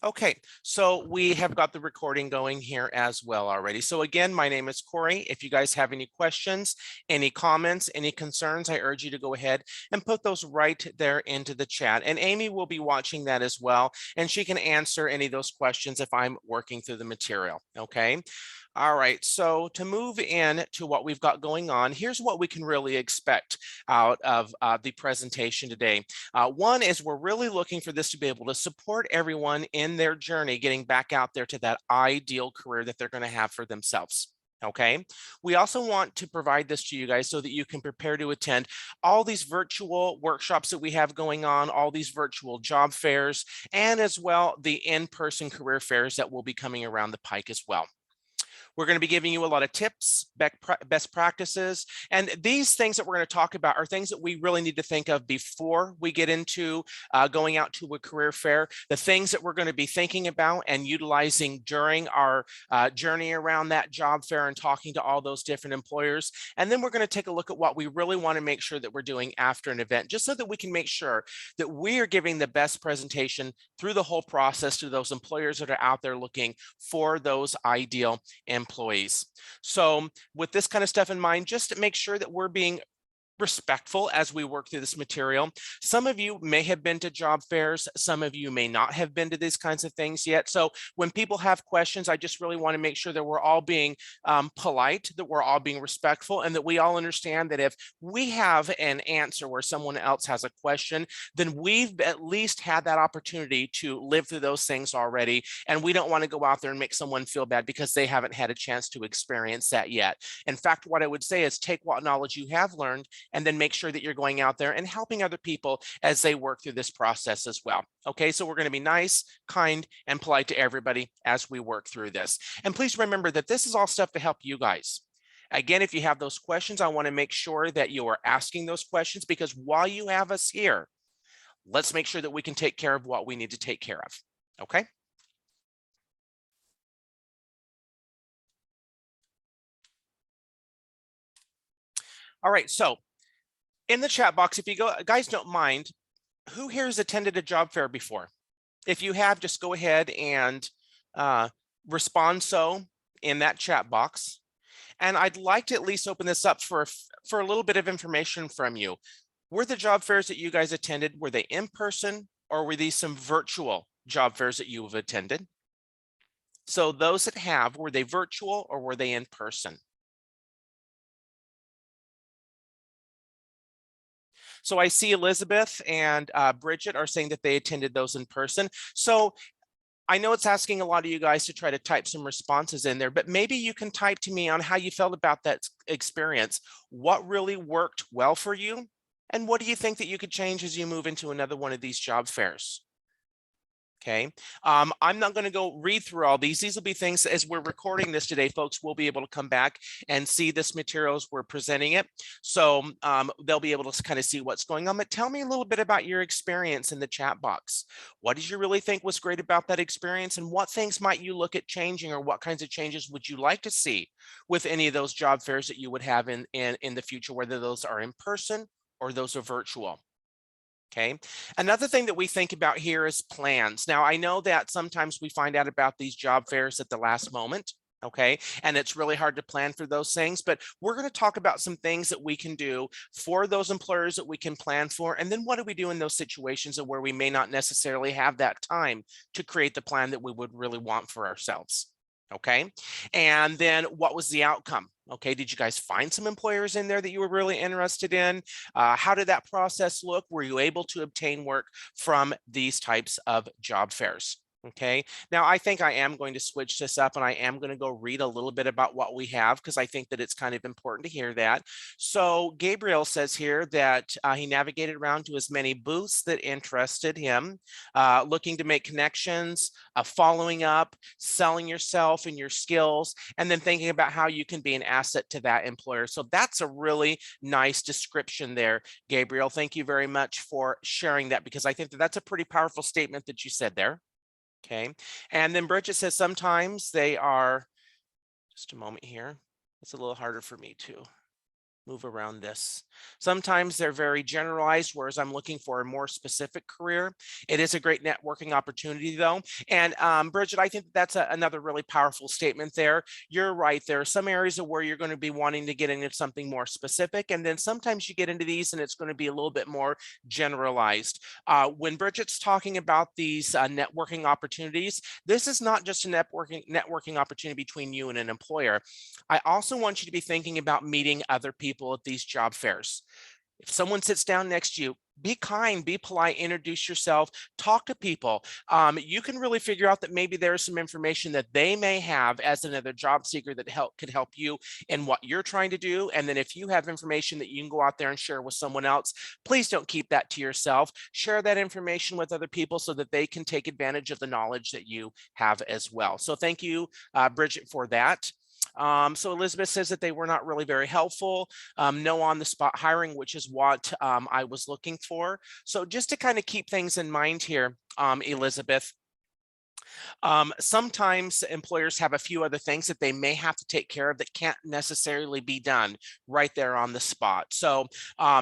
Okay, so we have got the recording going here as well already. So again, my name is Corey. If you guys have any questions, any comments, any concerns, I urge you to go ahead and put those right there into the chat. And Amy will be watching that as well, and she can answer any of those questions if I'm working through the material, okay? All right, so to move in to what we've got going on, here's what we can really expect out of the presentation today. One is we're really looking for this to be able to support everyone in their journey getting back out there to that ideal career that they're going to have for themselves. Okay, we also want to provide this to you guys so that you can prepare to attend all these virtual workshops that we have going on, all these virtual job fairs, and as well the in-person career fairs that will be coming around the pike as well. We're going to be giving you a lot of tips, best practices, and these things that we're going to talk about are things that we really need to think of before we get into going out to a career fair, the things that we're going to be thinking about and utilizing during our journey around that job fair and talking to all those different employers. And then we're going to take a look at what we really want to make sure that we're doing after an event, just so that we can make sure that we are giving the best presentation through the whole process to those employers that are out there looking for those ideal employees. So with this kind of stuff in mind, just to make sure that we're being respectful as we work through this material. Some of you may have been to job fairs. Some of you may not have been to these kinds of things yet. So when people have questions, I just really want to make sure that we're all being polite, that we're all being respectful, and that we all understand that if we have an answer where someone else has a question, then we've at least had that opportunity to live through those things already. And we don't want to go out there and make someone feel bad because they haven't had a chance to experience that yet. In fact, what I would say is take what knowledge you have learned and then make sure that you're going out there and helping other people as they work through this process as well. Okay, so we're going to be nice, kind, and polite to everybody as we work through this. And please remember that this is all stuff to help you guys. Again, if you have those questions, I want to make sure that you are asking those questions, because while you have us here, let's make sure that we can take care of what we need to take care of. Okay? All right, so in the chat box, if you guys don't mind, who here has attended a job fair before? If you have, just go ahead and respond so in that chat box. And I'd like to at least open this up for a little bit of information from you. Were the job fairs that you guys attended, were they in person, or were these some virtual job fairs that you have attended? So those that have, were they virtual or were they in person? So I see Elizabeth and Bridget are saying that they attended those in person. So I know it's asking a lot of you guys to try to type some responses in there, but maybe you can type to me on how you felt about that experience. What really worked well for you? And what do you think that you could change as you move into another one of these job fairs? Okay, I'm not going to go read through all these. These will be things as we're recording this today, folks will be able to come back and see this material as we're presenting it. So they'll be able to kind of see what's going on. But tell me a little bit about your experience in the chat box. What did you really think was great about that experience? And what things might you look at changing, or what kinds of changes would you like to see with any of those job fairs that you would have in the future, whether those are in person or those are virtual? Okay. Another thing that we think about here is plans. Now, I know that sometimes we find out about these job fairs at the last moment. Okay. And it's really hard to plan for those things, but we're going to talk about some things that we can do for those employers that we can plan for. And then what do we do in those situations where we may not necessarily have that time to create the plan that we would really want for ourselves? Okay. And then what was the outcome? Okay. Did you guys find some employers in there that you were really interested in? How did that process look? Were you able to obtain work from these types of job fairs? Okay, now I think I am going to switch this up and I am going to go read a little bit about what we have, because I think that it's kind of important to hear that. So Gabriel says here that he navigated around to as many booths that interested him, looking to make connections, following up, selling yourself and your skills, and then thinking about how you can be an asset to that employer. So that's a really nice description there, Gabriel. Thank you very much for sharing that, because I think that that's a pretty powerful statement that you said there. Okay, and then Bridget says sometimes they are, just a moment here, it's a little harder for me too. move around this. Sometimes they're very generalized, whereas I'm looking for a more specific career. It is a great networking opportunity though. And Bridget, I think that's another really powerful statement there. You're right. There are some areas of where you're going to be wanting to get into something more specific. And then sometimes you get into these and it's going to be a little bit more generalized. When Bridget's talking about these networking opportunities, this is not just a networking opportunity between you and an employer. I also want you to be thinking about meeting other people at these job fairs. If someone sits down next to you, be kind, be polite, introduce yourself, talk to people. You can really figure out that maybe there's some information that they may have as another job seeker that could help you in what you're trying to do. And then if you have information that you can go out there and share with someone else, please don't keep that to yourself. Share that information with other people so that they can take advantage of the knowledge that you have as well. So thank you, Bridget, for that. So Elizabeth says that they were not really very helpful. No on-the-spot hiring, which is what I was looking for. So just to kind of keep things in mind here, Elizabeth, sometimes employers have a few other things that they may have to take care of that can't necessarily be done right there on the spot. So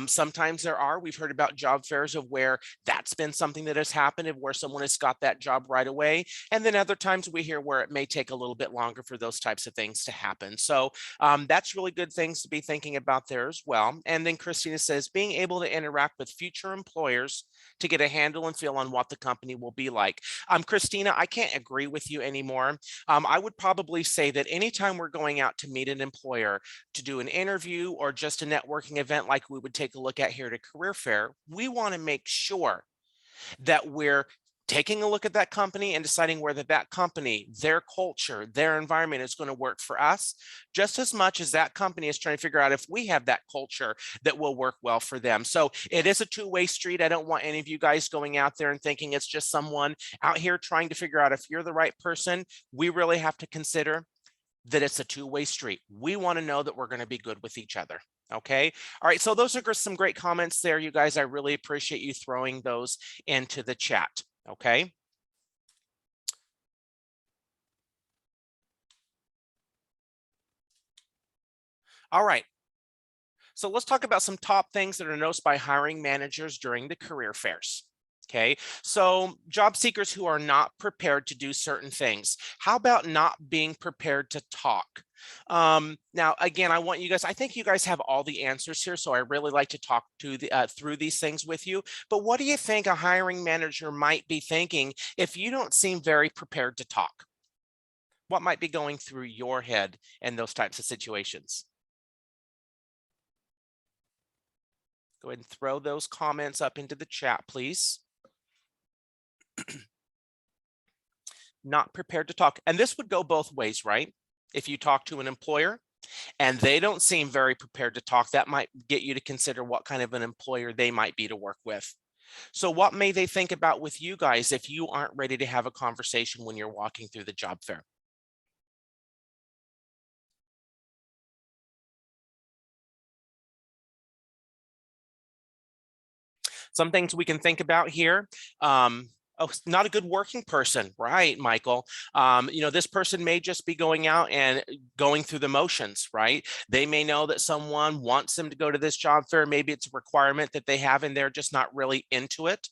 sometimes we've heard about job fairs of where that's been something that has happened, of where someone has got that job right away. And then other times we hear where it may take a little bit longer for those types of things to happen. So that's really good things to be thinking about there as well. And then Christina says, being able to interact with future employers to get a handle and feel on what the company will be like. Christina, I can't agree with you anymore. I would probably say that anytime we're going out to meet an employer to do an interview or just a networking event like we would take a look at here at a career fair, we want to make sure that we're taking a look at that company and deciding whether that company, their culture, their environment is going to work for us, just as much as that company is trying to figure out if we have that culture that will work well for them. So it is a two-way street. I don't want any of you guys going out there and thinking it's just someone out here trying to figure out if you're the right person. We really have to consider that it's a two-way street. We want to know that we're going to be good with each other. Okay. All right. So those are some great comments there, you guys. I really appreciate you throwing those into the chat. Okay. All right. So let's talk about some top things that are noticed by hiring managers during the career fairs. Okay, so job seekers who are not prepared to do certain things. How about not being prepared to talk? Now, again, I think you guys have all the answers here, so I really like to talk to through these things with you. But what do you think a hiring manager might be thinking if you don't seem very prepared to talk? What might be going through your head in those types of situations? Go ahead and throw those comments up into the chat, please. Not prepared to talk. And this would go both ways, right? If you talk to an employer and they don't seem very prepared to talk, that might get you to consider what kind of an employer they might be to work with. So what may they think about with you guys if you aren't ready to have a conversation when you're walking through the job fair? Some things we can think about here. Oh, not a good working person, right, Michael? This person may just be going out and going through the motions, right? They may know that someone wants them to go to this job fair. Maybe it's a requirement that they have and they're just not really into it.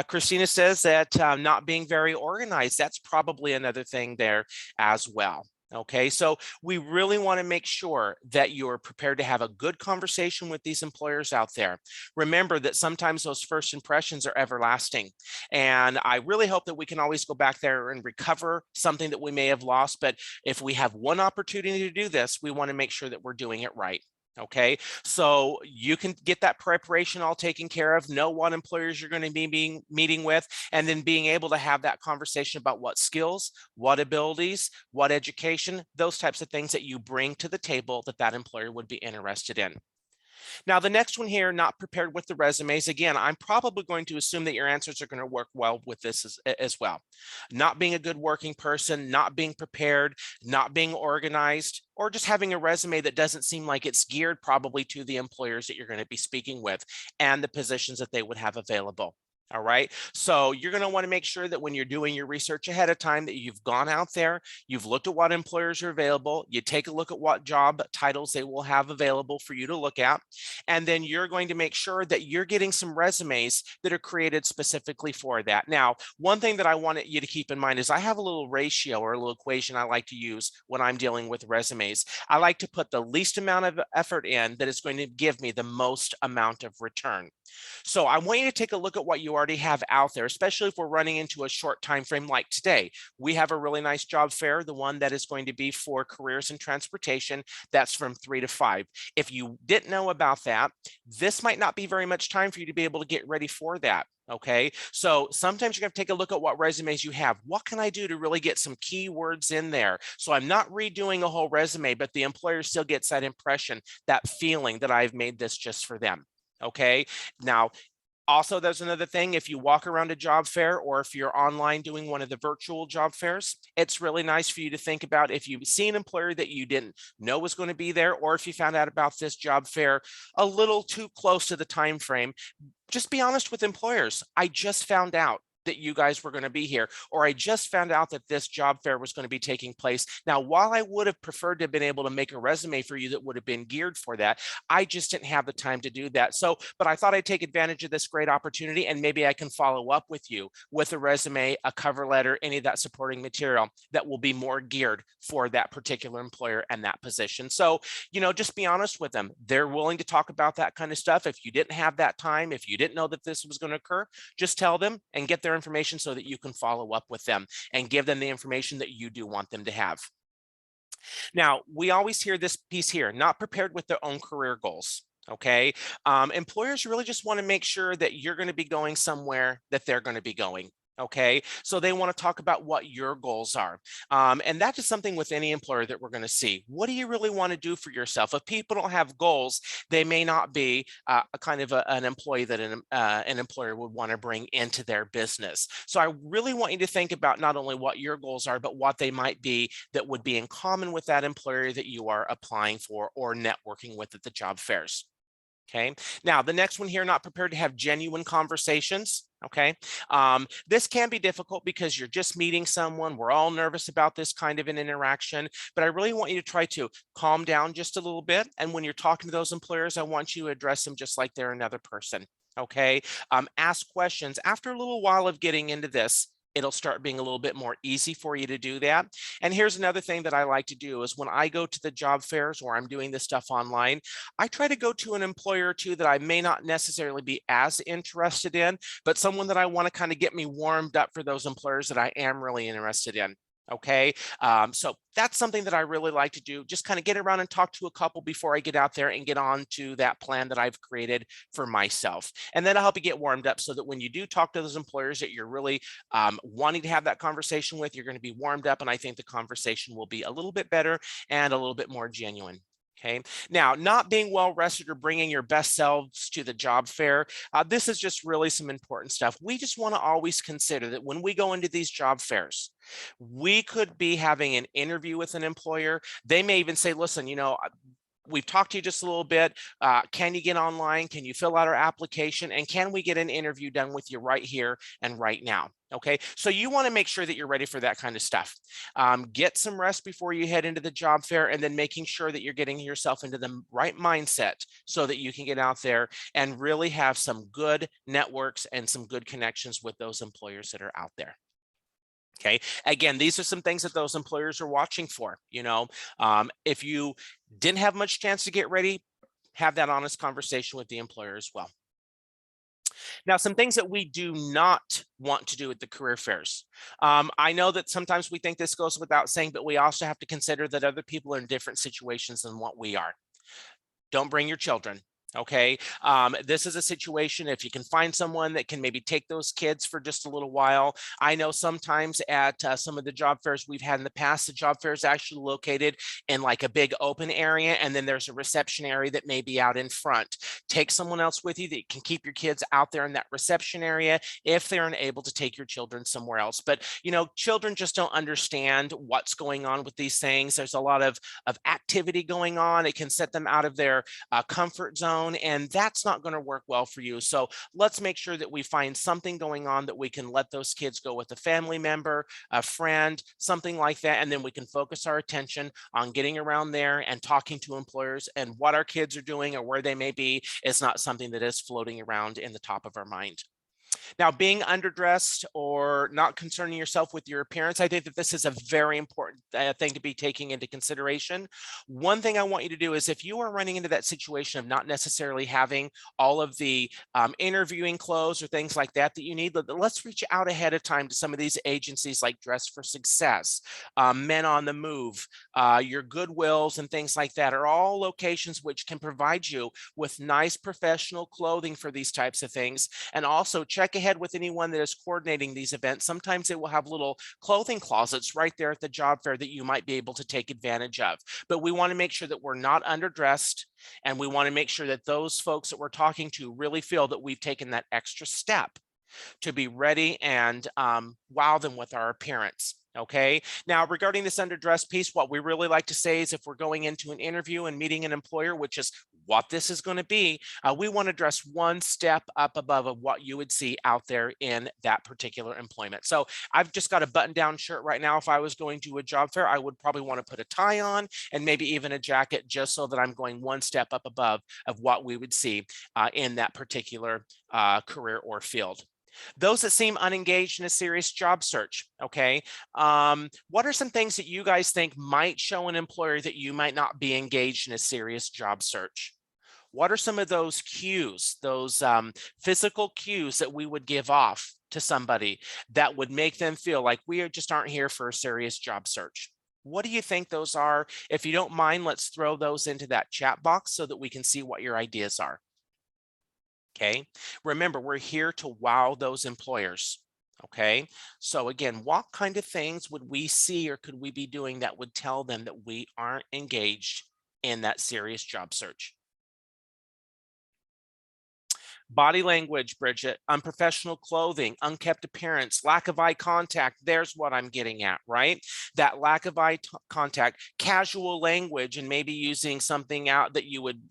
Christina says that not being very organized, that's probably another thing there as well. Okay, so we really want to make sure that you're prepared to have a good conversation with these employers out there. Remember that sometimes those first impressions are everlasting. And I really hope that we can always go back there and recover something that we may have lost. But if we have one opportunity to do this, we want to make sure that we're doing it right. Okay, so you can get that preparation all taken care of, know what employers you're going to be meeting with, and then being able to have that conversation about what skills, what abilities, what education, those types of things that you bring to the table that employer would be interested in. Now, the next one here, not prepared with the resumes. Again, I'm probably going to assume that your answers are going to work well with this as well. Not being a good working person, not being prepared, not being organized, or just having a resume that doesn't seem like it's geared probably to the employers that you're going to be speaking with and the positions that they would have available. All right. So you're going to want to make sure that when you're doing your research ahead of time, that you've gone out there, you've looked at what employers are available, you take a look at what job titles they will have available for you to look at, and then you're going to make sure that you're getting some resumes that are created specifically for that. Now, one thing that I want you to keep in mind is I have a little ratio or a little equation I like to use when I'm dealing with resumes. I like to put the least amount of effort in that is going to give me the most amount of return. So I want you to take a look at what you already have out there, especially if we're running into a short time frame like today. We have a really nice job fair, the one that is going to be for careers in transportation. That's from 3 to 5. If you didn't know about that, this might not be very much time for you to be able to get ready for that. Okay, so sometimes you're going to take a look at what resumes you have. What can I do to really get some keywords in there? So I'm not redoing a whole resume, but the employer still gets that impression, that feeling that I've made this just for them. Okay, now also, there's another thing. If you walk around a job fair or if you're online doing one of the virtual job fairs, it's really nice for you to think about if you see an employer that you didn't know was going to be there, or if you found out about this job fair a little too close to the time frame, just be honest with employers. I just found out that you guys were going to be here, or I just found out that this job fair was going to be taking place. Now, while I would have preferred to have been able to make a resume for you that would have been geared for that, I just didn't have the time to do that. So, but I thought I'd take advantage of this great opportunity, and maybe I can follow up with you with a resume, a cover letter, any of that supporting material that will be more geared for that particular employer and that position. So, just be honest with them. They're willing to talk about that kind of stuff. If you didn't have that time, if you didn't know that this was going to occur, just tell them and get their information so that you can follow up with them and give them the information that you do want them to have. Now, we always hear this piece here, not prepared with their own career goals. Okay. Employers really just want to make sure that you're going to be going somewhere that they're going to be going. Okay. So they want to talk about what your goals are. And that's just something with any employer that we're going to see. What do you really want to do for yourself? If people don't have goals, they may not be a kind of an employee that an employer would want to bring into their business. So I really want you to think about not only what your goals are, but what they might be that would be in common with that employer that you are applying for or networking with at the job fairs. Okay. Now, the next one here, not prepared to have genuine conversations. Okay. This can be difficult because you're just meeting someone. We're all nervous about this kind of an interaction, but I really want you to try to calm down just a little bit. And when you're talking to those employers, I want you to address them just like they're another person. Okay. Ask questions. After a little while of getting into this, it'll start being a little bit more easy for you to do that. And here's another thing that I like to do is when I go to the job fairs or I'm doing this stuff online, I try to go to an employer or two that I may not necessarily be as interested in, but someone that I want to kind of get me warmed up for those employers that I am really interested in. Okay, so that's something that I really like to do. Just kind of get around and talk to a couple before I get out there and get on to that plan that I've created for myself. And then I'll help you get warmed up so that when you do talk to those employers that you're really wanting to have that conversation with, you're going to be warmed up. And I think the conversation will be a little bit better and a little bit more genuine. Okay. Now, not being well rested or bringing your best selves to the job fair. This is just really some important stuff. We just want to always consider that when we go into these job fairs, we could be having an interview with an employer. They may even say, listen, we've talked to you just a little bit. Can you get online? Can you fill out our application? And can we get an interview done with you right here and right now? Okay, so you want to make sure that you're ready for that kind of stuff. Get some rest before you head into the job fair, and then making sure that you're getting yourself into the right mindset so that you can get out there and really have some good networks and some good connections with those employers that are out there. Okay, again, these are some things that those employers are watching for. If you didn't have much chance to get ready, have that honest conversation with the employer as well. Now, some things that we do not want to do at the career fairs. I know that sometimes we think this goes without saying, but we also have to consider that other people are in different situations than what we are. Don't bring your children. Okay, this is a situation, if you can find someone that can maybe take those kids for just a little while. I know sometimes at some of the job fairs we've had in the past, the job fair is actually located in like a big open area, and then there's a reception area that may be out in front. Take someone else with you that can keep your kids out there in that reception area if they're unable to take your children somewhere else. But children just don't understand what's going on with these things. There's a lot of activity going on. It can set them out of their comfort zone. zone, and that's not going to work well for you. So let's make sure that we find something going on that we can let those kids go with a family member, a friend, something like that, and then we can focus our attention on getting around there and talking to employers, and what our kids are doing or where they may be is not something that is floating around in the top of our mind. Now, being underdressed or not concerning yourself with your appearance, I think that this is a very important thing to be taking into consideration. One thing I want you to do is, if you are running into that situation of not necessarily having all of the interviewing clothes or things like that that you need, let's reach out ahead of time to some of these agencies like Dress for Success, Men on the Move, your Goodwills and things like that are all locations which can provide you with nice professional clothing for these types of things. And also check ahead with anyone that is coordinating these events. Sometimes they will have little clothing closets right there at the job fair that you might be able to take advantage of. But we want to make sure that we're not underdressed, and we want to make sure that those folks that we're talking to really feel that we've taken that extra step to be ready and wow them with our appearance. Okay. Now, regarding this underdressed piece, what we really like to say is, if we're going into an interview and meeting an employer, which is what this is going to be, we want to dress one step up above of what you would see out there in that particular employment. So I've just got a button-down shirt right now. If I was going to a job fair, I would probably want to put a tie on and maybe even a jacket, just so that I'm going one step up above of what we would see in that particular career or field. Those that seem unengaged in a serious job search, okay? What are some things that you guys think might show an employer that you might not be engaged in a serious job search? What are some of those cues, those physical cues that we would give off to somebody that would make them feel like we just aren't here for a serious job search? What do you think those are? If you don't mind, let's throw those into that chat box so that we can see what your ideas are. Okay, remember, we're here to wow those employers. Okay, so again, what kind of things would we see or could we be doing that would tell them that we aren't engaged in that serious job search? Body language, Bridget, unprofessional clothing, unkept appearance, lack of eye contact. There's what I'm getting at, right? That lack of eye contact, casual language, and maybe using something out that you would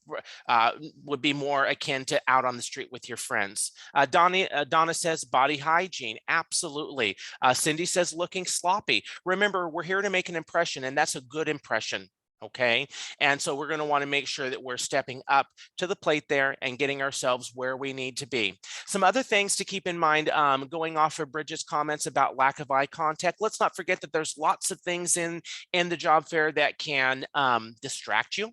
be more akin to out on the street with your friends. Donna says body hygiene. Absolutely. Cindy says looking sloppy. Remember, we're here to make an impression, and that's a good impression. Okay, and so we're going to want to make sure that we're stepping up to the plate there and getting ourselves where we need to be. Some other things to keep in mind, going off of Bridget's comments about lack of eye contact, let's not forget that there's lots of things in the job fair that can distract you.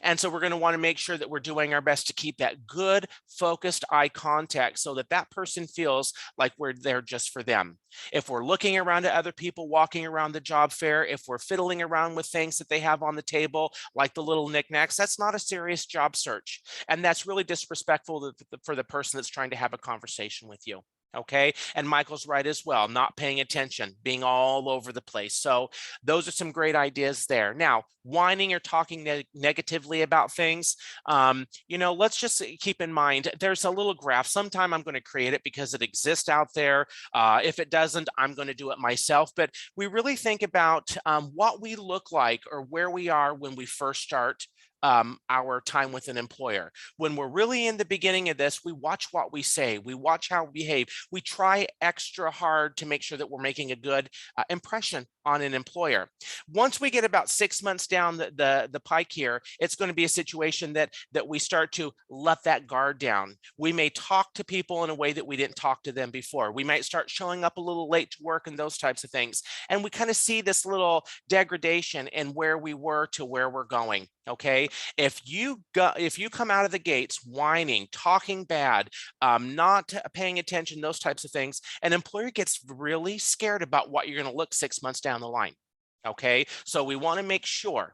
And so we're going to want to make sure that we're doing our best to keep that good, focused eye contact so that that person feels like we're there just for them. If we're looking around at other people walking around the job fair, if we're fiddling around with things that they have on the table, like the little knickknacks, that's not a serious job search. And that's really disrespectful for the person that's trying to have a conversation with you. Okay, and Michael's right as well, not paying attention, being all over the place. So those are some great ideas there. Now, whining or talking negatively about things, let's just keep in mind, there's a little graph. Sometime I'm going to create it because it exists out there. If it doesn't, I'm going to do it myself. But we really think about what we look like or where we are when we first start our time with an employer. When we're really in the beginning of this, we watch what we say, we watch how we behave, we try extra hard to make sure that we're making a good impression on an employer. Once we get about 6 months down the pike here, it's going to be a situation that we start to let that guard down. We may talk to people in a way that we didn't talk to them before. We might start showing up a little late to work and those types of things. And we kind of see this little degradation in where we were to where we're going. Okay, if you come out of the gates whining, talking bad, not paying attention, those types of things, an employer gets really scared about what you're going to look 6 months down the line. Okay, so we want to make sure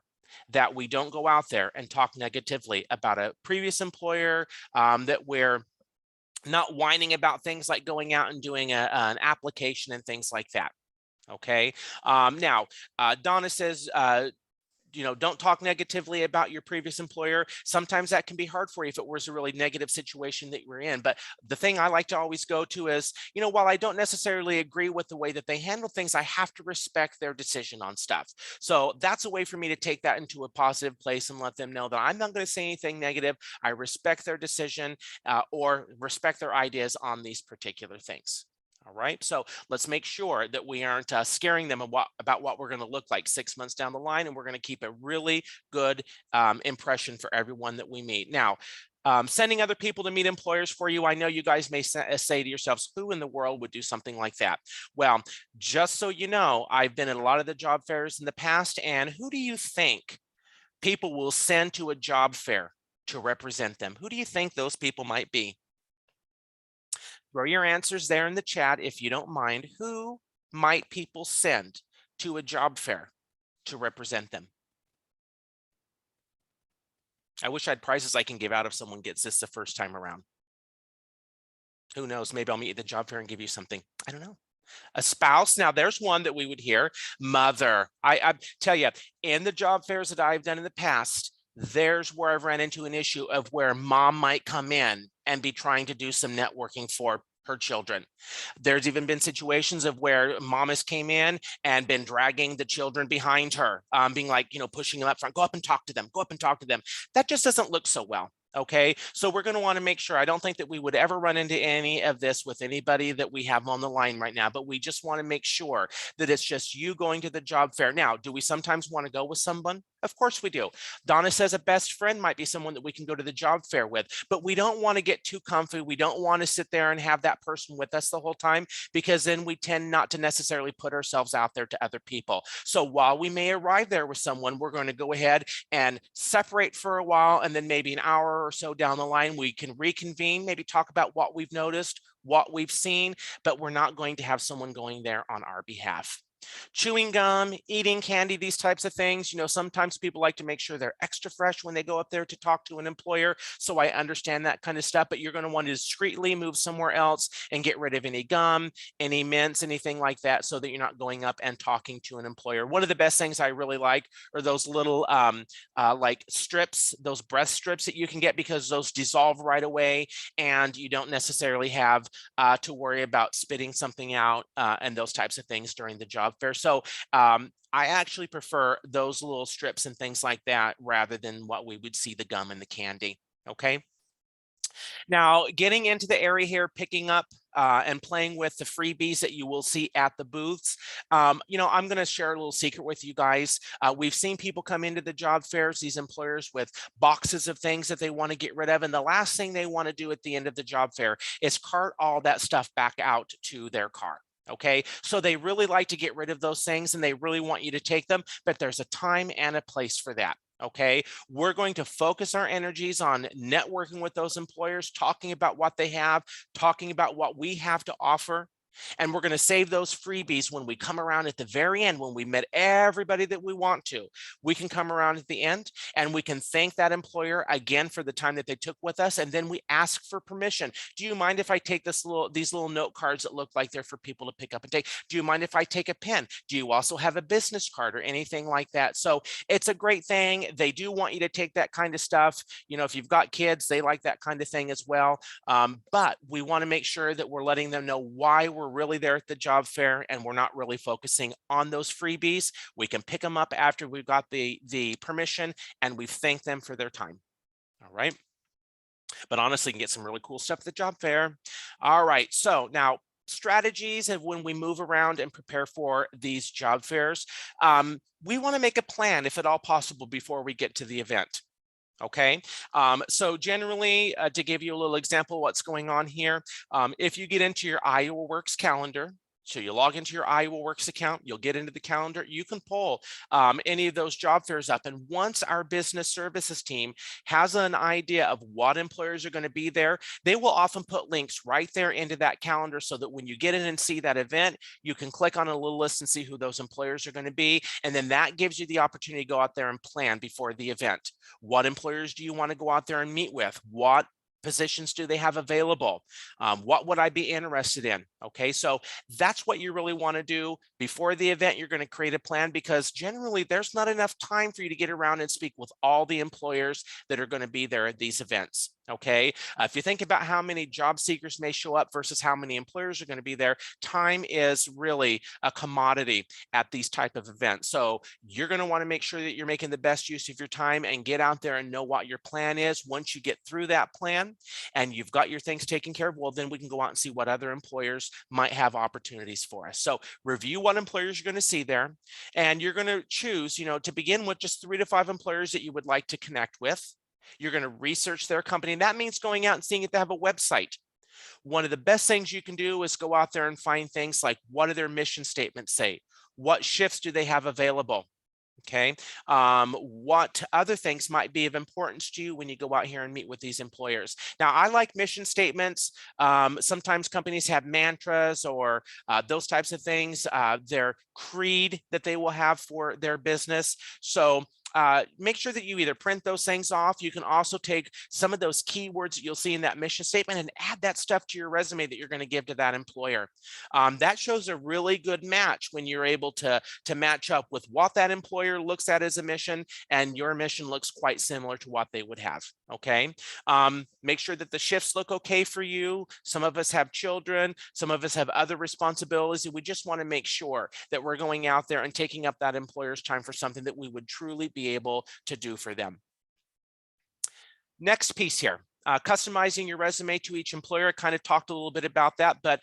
that we don't go out there and talk negatively about a previous employer, that we're not whining about things like going out and doing an application and things like that. Okay, now Donna says don't talk negatively about your previous employer. Sometimes that can be hard for you if it was a really negative situation that you're in. But the thing I like to always go to is, while I don't necessarily agree with the way that they handle things, I have to respect their decision on stuff. So that's a way for me to take that into a positive place and let them know that I'm not going to say anything negative. I respect their decision or respect their ideas on these particular things. All right, so let's make sure that we aren't scaring them about what we're going to look like 6 months down the line, and we're going to keep a really good impression for everyone that we meet. Now, sending other people to meet employers for you, I know you guys may say to yourselves, who in the world would do something like that? Well, just so you know, I've been at a lot of the job fairs in the past, and who do you think people will send to a job fair to represent them? Who do you think those people might be? Throw your answers there in the chat if you don't mind. Who might people send to a job fair to represent them? I wish I had prizes I can give out if someone gets this the first time around. Who knows? Maybe I'll meet you at the job fair and give you something. I don't know. A spouse. Now there's one that we would hear. Mother. I tell you, in the job fairs that I've done in the past, there's where I've ran into an issue of where mom might come in and be trying to do some networking for her children. There's even been situations of where mom has came in and been dragging the children behind her, being like, pushing them up front, go up and talk to them, go up and talk to them. That just doesn't look so well. Okay, so we're going to want to make sure. I don't think that we would ever run into any of this with anybody that we have on the line right now, but we just want to make sure that it's just you going to the job fair. Now, do we sometimes want to go with someone? Of course we do. Donna says a best friend might be someone that we can go to the job fair with, but we don't want to get too comfy. We don't want to sit there and have that person with us the whole time, because then we tend not to necessarily put ourselves out there to other people. So while we may arrive there with someone, we're going to go ahead and separate for a while, and then maybe an hour or so down the line, we can reconvene, maybe talk about what we've noticed, what we've seen, but we're not going to have someone going there on our behalf. Chewing gum, eating candy, these types of things, sometimes people like to make sure they're extra fresh when they go up there to talk to an employer. So I understand that kind of stuff, but you're going to want to discreetly move somewhere else and get rid of any gum, any mints, anything like that, so that you're not going up and talking to an employer. One of the best things I really like are those little like strips, those breath strips that you can get, because those dissolve right away and you don't necessarily have to worry about spitting something out and those types of things during the job fair. So I actually prefer those little strips and things like that rather than what we would see, the gum and the candy. Okay. Now, getting into the area here, picking up and playing with the freebies that you will see at the booths. I'm going to share a little secret with you guys. We've seen people come into the job fairs, these employers, with boxes of things that they want to get rid of. And the last thing they want to do at the end of the job fair is cart all that stuff back out to their car. Okay, so they really like to get rid of those things and they really want you to take them, but there's a time and a place for that. Okay, we're going to focus our energies on networking with those employers, talking about what they have, talking about what we have to offer. And we're going to save those freebies when we come around at the very end, when we met everybody that we want to. We can come around at the end and we can thank that employer again for the time that they took with us. And then we ask for permission. Do you mind if I take these little note cards that look like they're for people to pick up and take? Do you mind if I take a pen? Do you also have a business card or anything like that? So it's a great thing. They do want you to take that kind of stuff. If you've got kids, they like that kind of thing as well. But we want to make sure that we're letting them know why we're really there at the job fair and we're not really focusing on those freebies. We can pick them up after we've got the permission and we've thanked them for their time. All right. But honestly, you can get some really cool stuff at the job fair. All right. So now, strategies of when we move around and prepare for these job fairs. We want to make a plan, if at all possible, before we get to the event. Okay, so generally, to give you a little example of what's going on here, if you get into your IowaWorks calendar, so you log into your IowaWorks account, you'll get into the calendar, you can pull any of those job fairs up. And once our business services team has an idea of what employers are going to be there, they will often put links right there into that calendar so that when you get in and see that event, you can click on a little list and see who those employers are going to be. And then that gives you the opportunity to go out there and plan before the event. What employers do you want to go out there and meet with? What positions do they have available? What would I be interested in? Okay, so that's what you really want to do before the event. You're going to create a plan because generally there's not enough time for you to get around and speak with all the employers that are going to be there at these events. Okay, if you think about how many job seekers may show up versus how many employers are going to be there, time is really a commodity at these type of events. So you're going to want to make sure that you're making the best use of your time and get out there and know what your plan is. Once you get through that plan and you've got your things taken care of, well, then we can go out and see what other employers might have opportunities for us. So review what employers you're going to see there, and you're going to choose, to begin with, just 3 to 5 employers that you would like to connect with. You're going to research their company, and that means going out and seeing if they have a website. One of the best things you can do is go out there and find things like, what do their mission statements say? What shifts do they have available? Okay, what other things might be of importance to you when you go out here and meet with these employers? Now, I like mission statements. Sometimes companies have mantras or those types of things, their creed that they will have for their business. So make sure that you either print those things off. You can also take some of those keywords that you'll see in that mission statement and add that stuff to your resume that you're going to give to that employer. That shows a really good match when you're able to match up with what that employer looks at as a mission, and your mission looks quite similar to what they would have. Okay, make sure that the shifts look okay for you. Some of us have children, some of us have other responsibilities, and we just want to make sure that we're going out there and taking up that employer's time for something that we would truly be able to do for them. Next piece here, customizing your resume to each employer. I kind of talked a little bit about that, but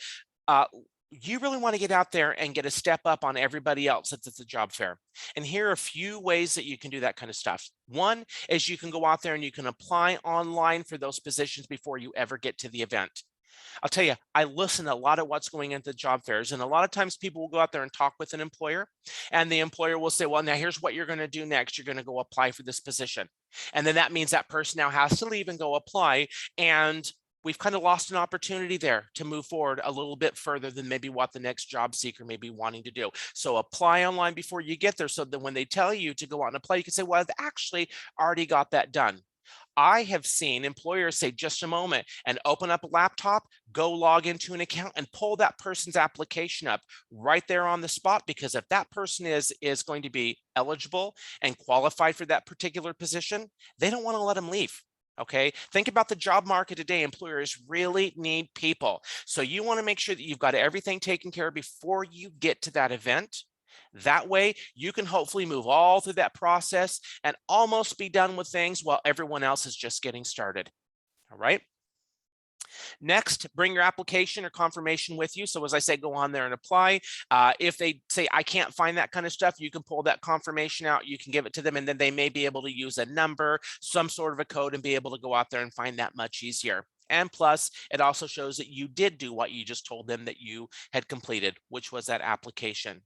you really want to get out there and get a step up on everybody else that's at the job fair. And here are a few ways that you can do that kind of stuff. One is you can go out there and you can apply online for those positions before you ever get to the event. I'll tell you, I listen to a lot of what's going into job fairs, and a lot of times people will go out there and talk with an employer, and the employer will say, well, now here's what you're going to do next. You're going to go apply for this position. And then that means that person now has to leave and go apply. And we've kind of lost an opportunity there to move forward a little bit further than maybe what the next job seeker may be wanting to do. So apply online before you get there, so that when they tell you to go out and apply, you can say, well, I've actually already got that done. I have seen employers say, just a moment, and open up a laptop, go log into an account and pull that person's application up right there on the spot, because if that person is going to be eligible and qualified for that particular position, they don't want to let them leave. Okay, think about the job market today. Employers really need people. So you want to make sure that you've got everything taken care of before you get to that event. That way you can hopefully move all through that process and almost be done with things while everyone else is just getting started. All right. Next, bring your application or confirmation with you. So as I say, go on there and apply. If they say, I can't find that kind of stuff, you can pull that confirmation out, you can give it to them, and then they may be able to use a number, some sort of a code, and be able to go out there and find that much easier. And plus, it also shows that you did do what you just told them that you had completed, which was that application.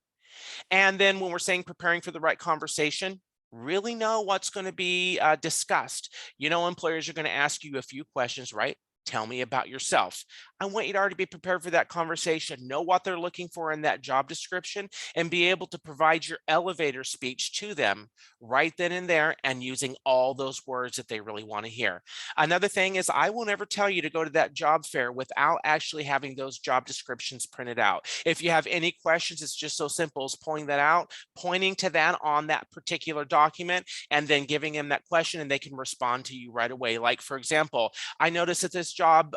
And then when we're saying preparing for the right conversation, really know what's going to be discussed. Employers are going to ask you a few questions, right? Tell me about yourself. I want you to already be prepared for that conversation, know what they're looking for in that job description, and be able to provide your elevator speech to them right then and there, and using all those words that they really want to hear. Another thing is, I will never tell you to go to that job fair without actually having those job descriptions printed out. If you have any questions, it's just so simple as pulling that out, pointing to that on that particular document, and then giving them that question, and they can respond to you right away. Like, for example, I noticed that this job,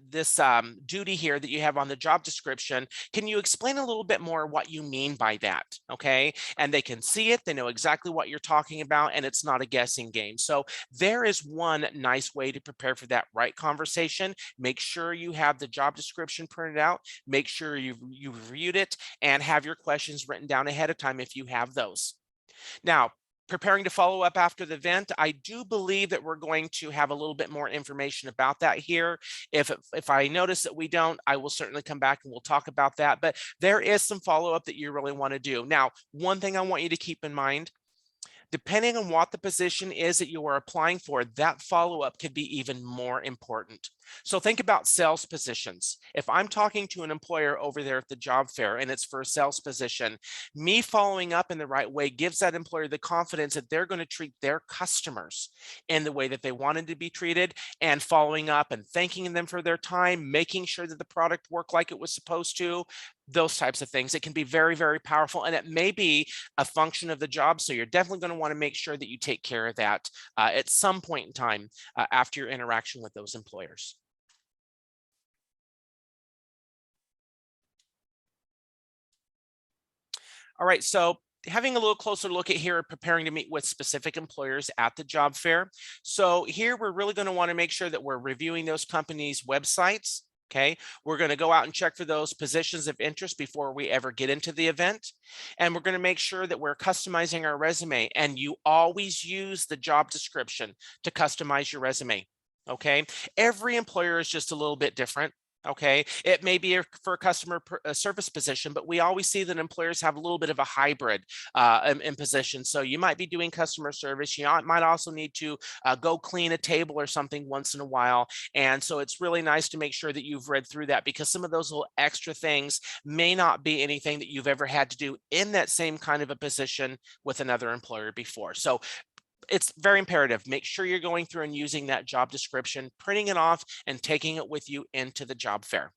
this duty here that you have on the job description, can you explain a little bit more what you mean by that? Okay, and they can see it, they know exactly what you're talking about, and it's not a guessing game. So there is one nice way to prepare for that right conversation. Make sure you have the job description printed out, make sure you've reviewed it, and have your questions written down ahead of time if you have those. Now, preparing to follow up after the event, I do believe that we're going to have a little bit more information about that here. If I notice that we don't, I will certainly come back and we'll talk about that. But there is some follow-up that you really want to do. Now, one thing I want you to keep in mind, depending on what the position is that you are applying for, that follow-up could be even more important. So think about sales positions. If I'm talking to an employer over there at the job fair and it's for a sales position, me following up in the right way gives that employer the confidence that they're going to treat their customers in the way that they wanted to be treated, and following up and thanking them for their time, making sure that the product worked like it was supposed to, those types of things. It can be very, very powerful, and it may be a function of the job. So you're definitely going to want to make sure that you take care of that at some point in time after your interaction with those employers. All right, so having a little closer look at here, preparing to meet with specific employers at the job fair. So here we're really going to want to make sure that we're reviewing those companies' websites. Okay, we're going to go out and check for those positions of interest before we ever get into the event. And we're going to make sure that we're customizing our resume, and you always use the job description to customize your resume. Okay, every employer is just a little bit different. Okay, it may be for a customer service position, but we always see that employers have a little bit of a hybrid in position. So you might be doing customer service. You might also need to go clean a table or something once in a while. And so it's really nice to make sure that you've read through that, because some of those little extra things may not be anything that you've ever had to do in that same kind of a position with another employer before. So it's very imperative. Make sure you're going through and using that job description, printing it off, and taking it with you into the job fair.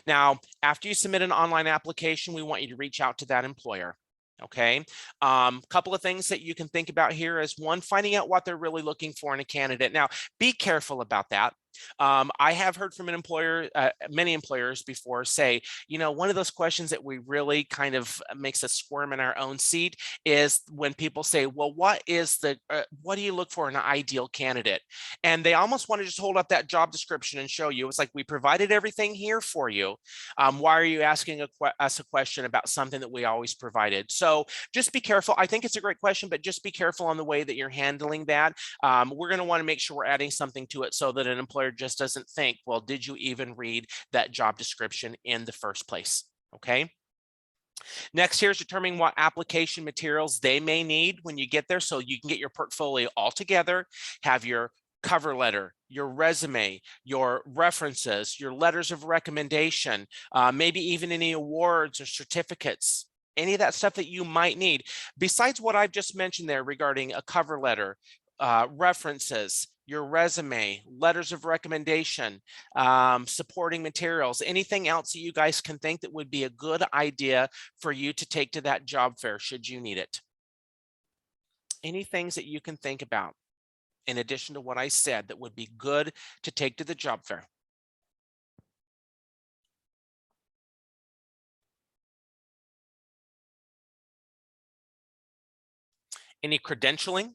Now, after you submit an online application, we want you to reach out to that employer. Okay, couple of things that you can think about here is, one, finding out what they're really looking for in a candidate. Now, be careful about that. I have heard from an employer, many employers before say, you know, one of those questions that we really kind of makes us squirm in our own seat is when people say, well, what do you look for in an ideal candidate? And they almost want to just hold up that job description and show you. It's like, we provided everything here for you. Why are you asking us a question about something that we always provided? So just be careful. I think it's a great question, but just be careful on the way that you're handling that. We're going to want to make sure we're adding something to it so that an employer just doesn't think, well, did you even read that job description in the first place? Okay. Next, here's determining what application materials they may need when you get there, so you can get your portfolio all together, have your cover letter, your resume, your references, your letters of recommendation, maybe even any awards or certificates, any of that stuff that you might need. Besides what I've just mentioned there regarding a cover letter, references, your resume, letters of recommendation, supporting materials, anything else that you guys can think that would be a good idea for you to take to that job fair should you need it. Any things that you can think about in addition to what I said that would be good to take to the job fair? Any credentialing?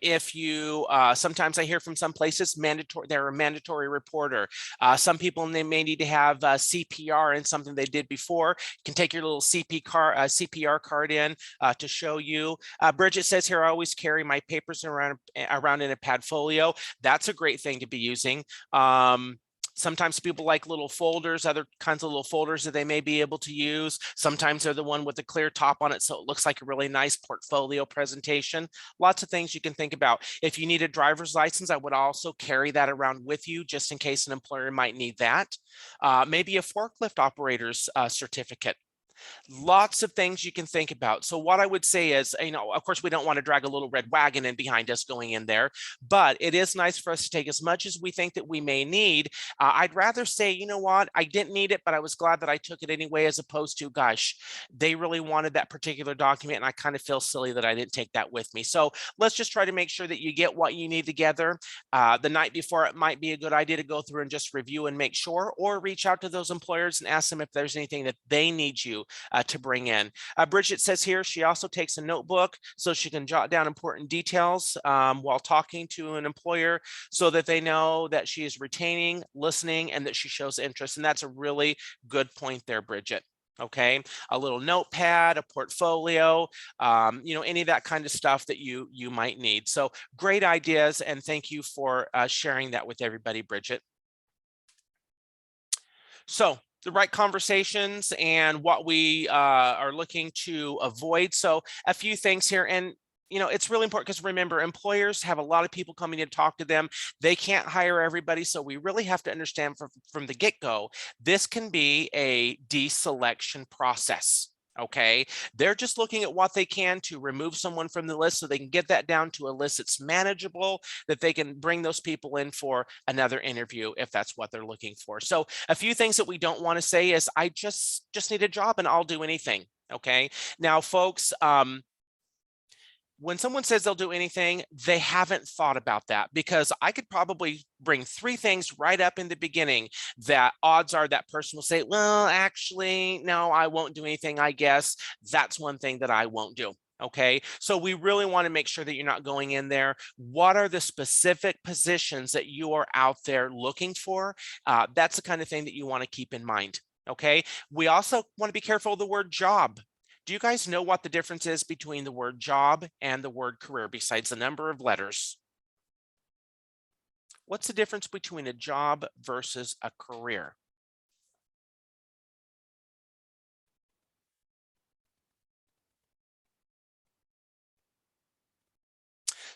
If you, sometimes I hear from some places, they're a mandatory reporter. Some people may need to have CPR and something they did before. You can take your little CPR card in to show you. Bridget says here, I always carry my papers around in a padfolio. That's a great thing to be using. Sometimes people like little folders, other kinds of little folders that they may be able to use. Sometimes they're the one with the clear top on it, so it looks like a really nice portfolio presentation. Lots of things you can think about. If you need a driver's license, I would also carry that around with you just in case an employer might need that. Maybe a forklift operator's certificate. Lots of things you can think about. So what I would say is, you know, of course, we don't want to drag a little red wagon in behind us going in there, but it is nice for us to take as much as we think that we may need. I'd rather say, you know what, I didn't need it, but I was glad that I took it anyway, as opposed to, gosh, they really wanted that particular document and I kind of feel silly that I didn't take that with me. So let's just try to make sure that you get what you need together. The night before, it might be a good idea to go through and just review and make sure, or reach out to those employers and ask them if there's anything that they need you to bring in. Bridget says here she also takes a notebook so she can jot down important details while talking to an employer, so that they know that she is retaining, listening, and that she shows interest. And that's a really good point there, Bridget. Okay, a little notepad, a portfolio, you know, any of that kind of stuff that you might need. So great ideas, and thank you for sharing that with everybody, Bridget. So the right conversations and what we are looking to avoid. So a few things here, and it's really important because remember, employers have a lot of people coming to talk to them. They can't hire everybody. So we really have to understand from the get-go, this can be a deselection process. Okay, they're just looking at what they can to remove someone from the list so they can get that down to a list that's manageable, that they can bring those people in for another interview if that's what they're looking for. So a few things that we don't want to say is I just need a job and I'll do anything. Okay, now folks, when someone says they'll do anything, they haven't thought about that, because I could probably bring 3 things right up in the beginning that odds are that person will say, well, actually, no, I won't do anything. I guess that's one thing that I won't do. Okay, so we really want to make sure that you're not going in there. What are the specific positions that you are out there looking for? That's the kind of thing that you want to keep in mind. Okay, we also want to be careful of the word job. Do you guys know what the difference is between the word job and the word career besides the number of letters? What's the difference between a job versus a career?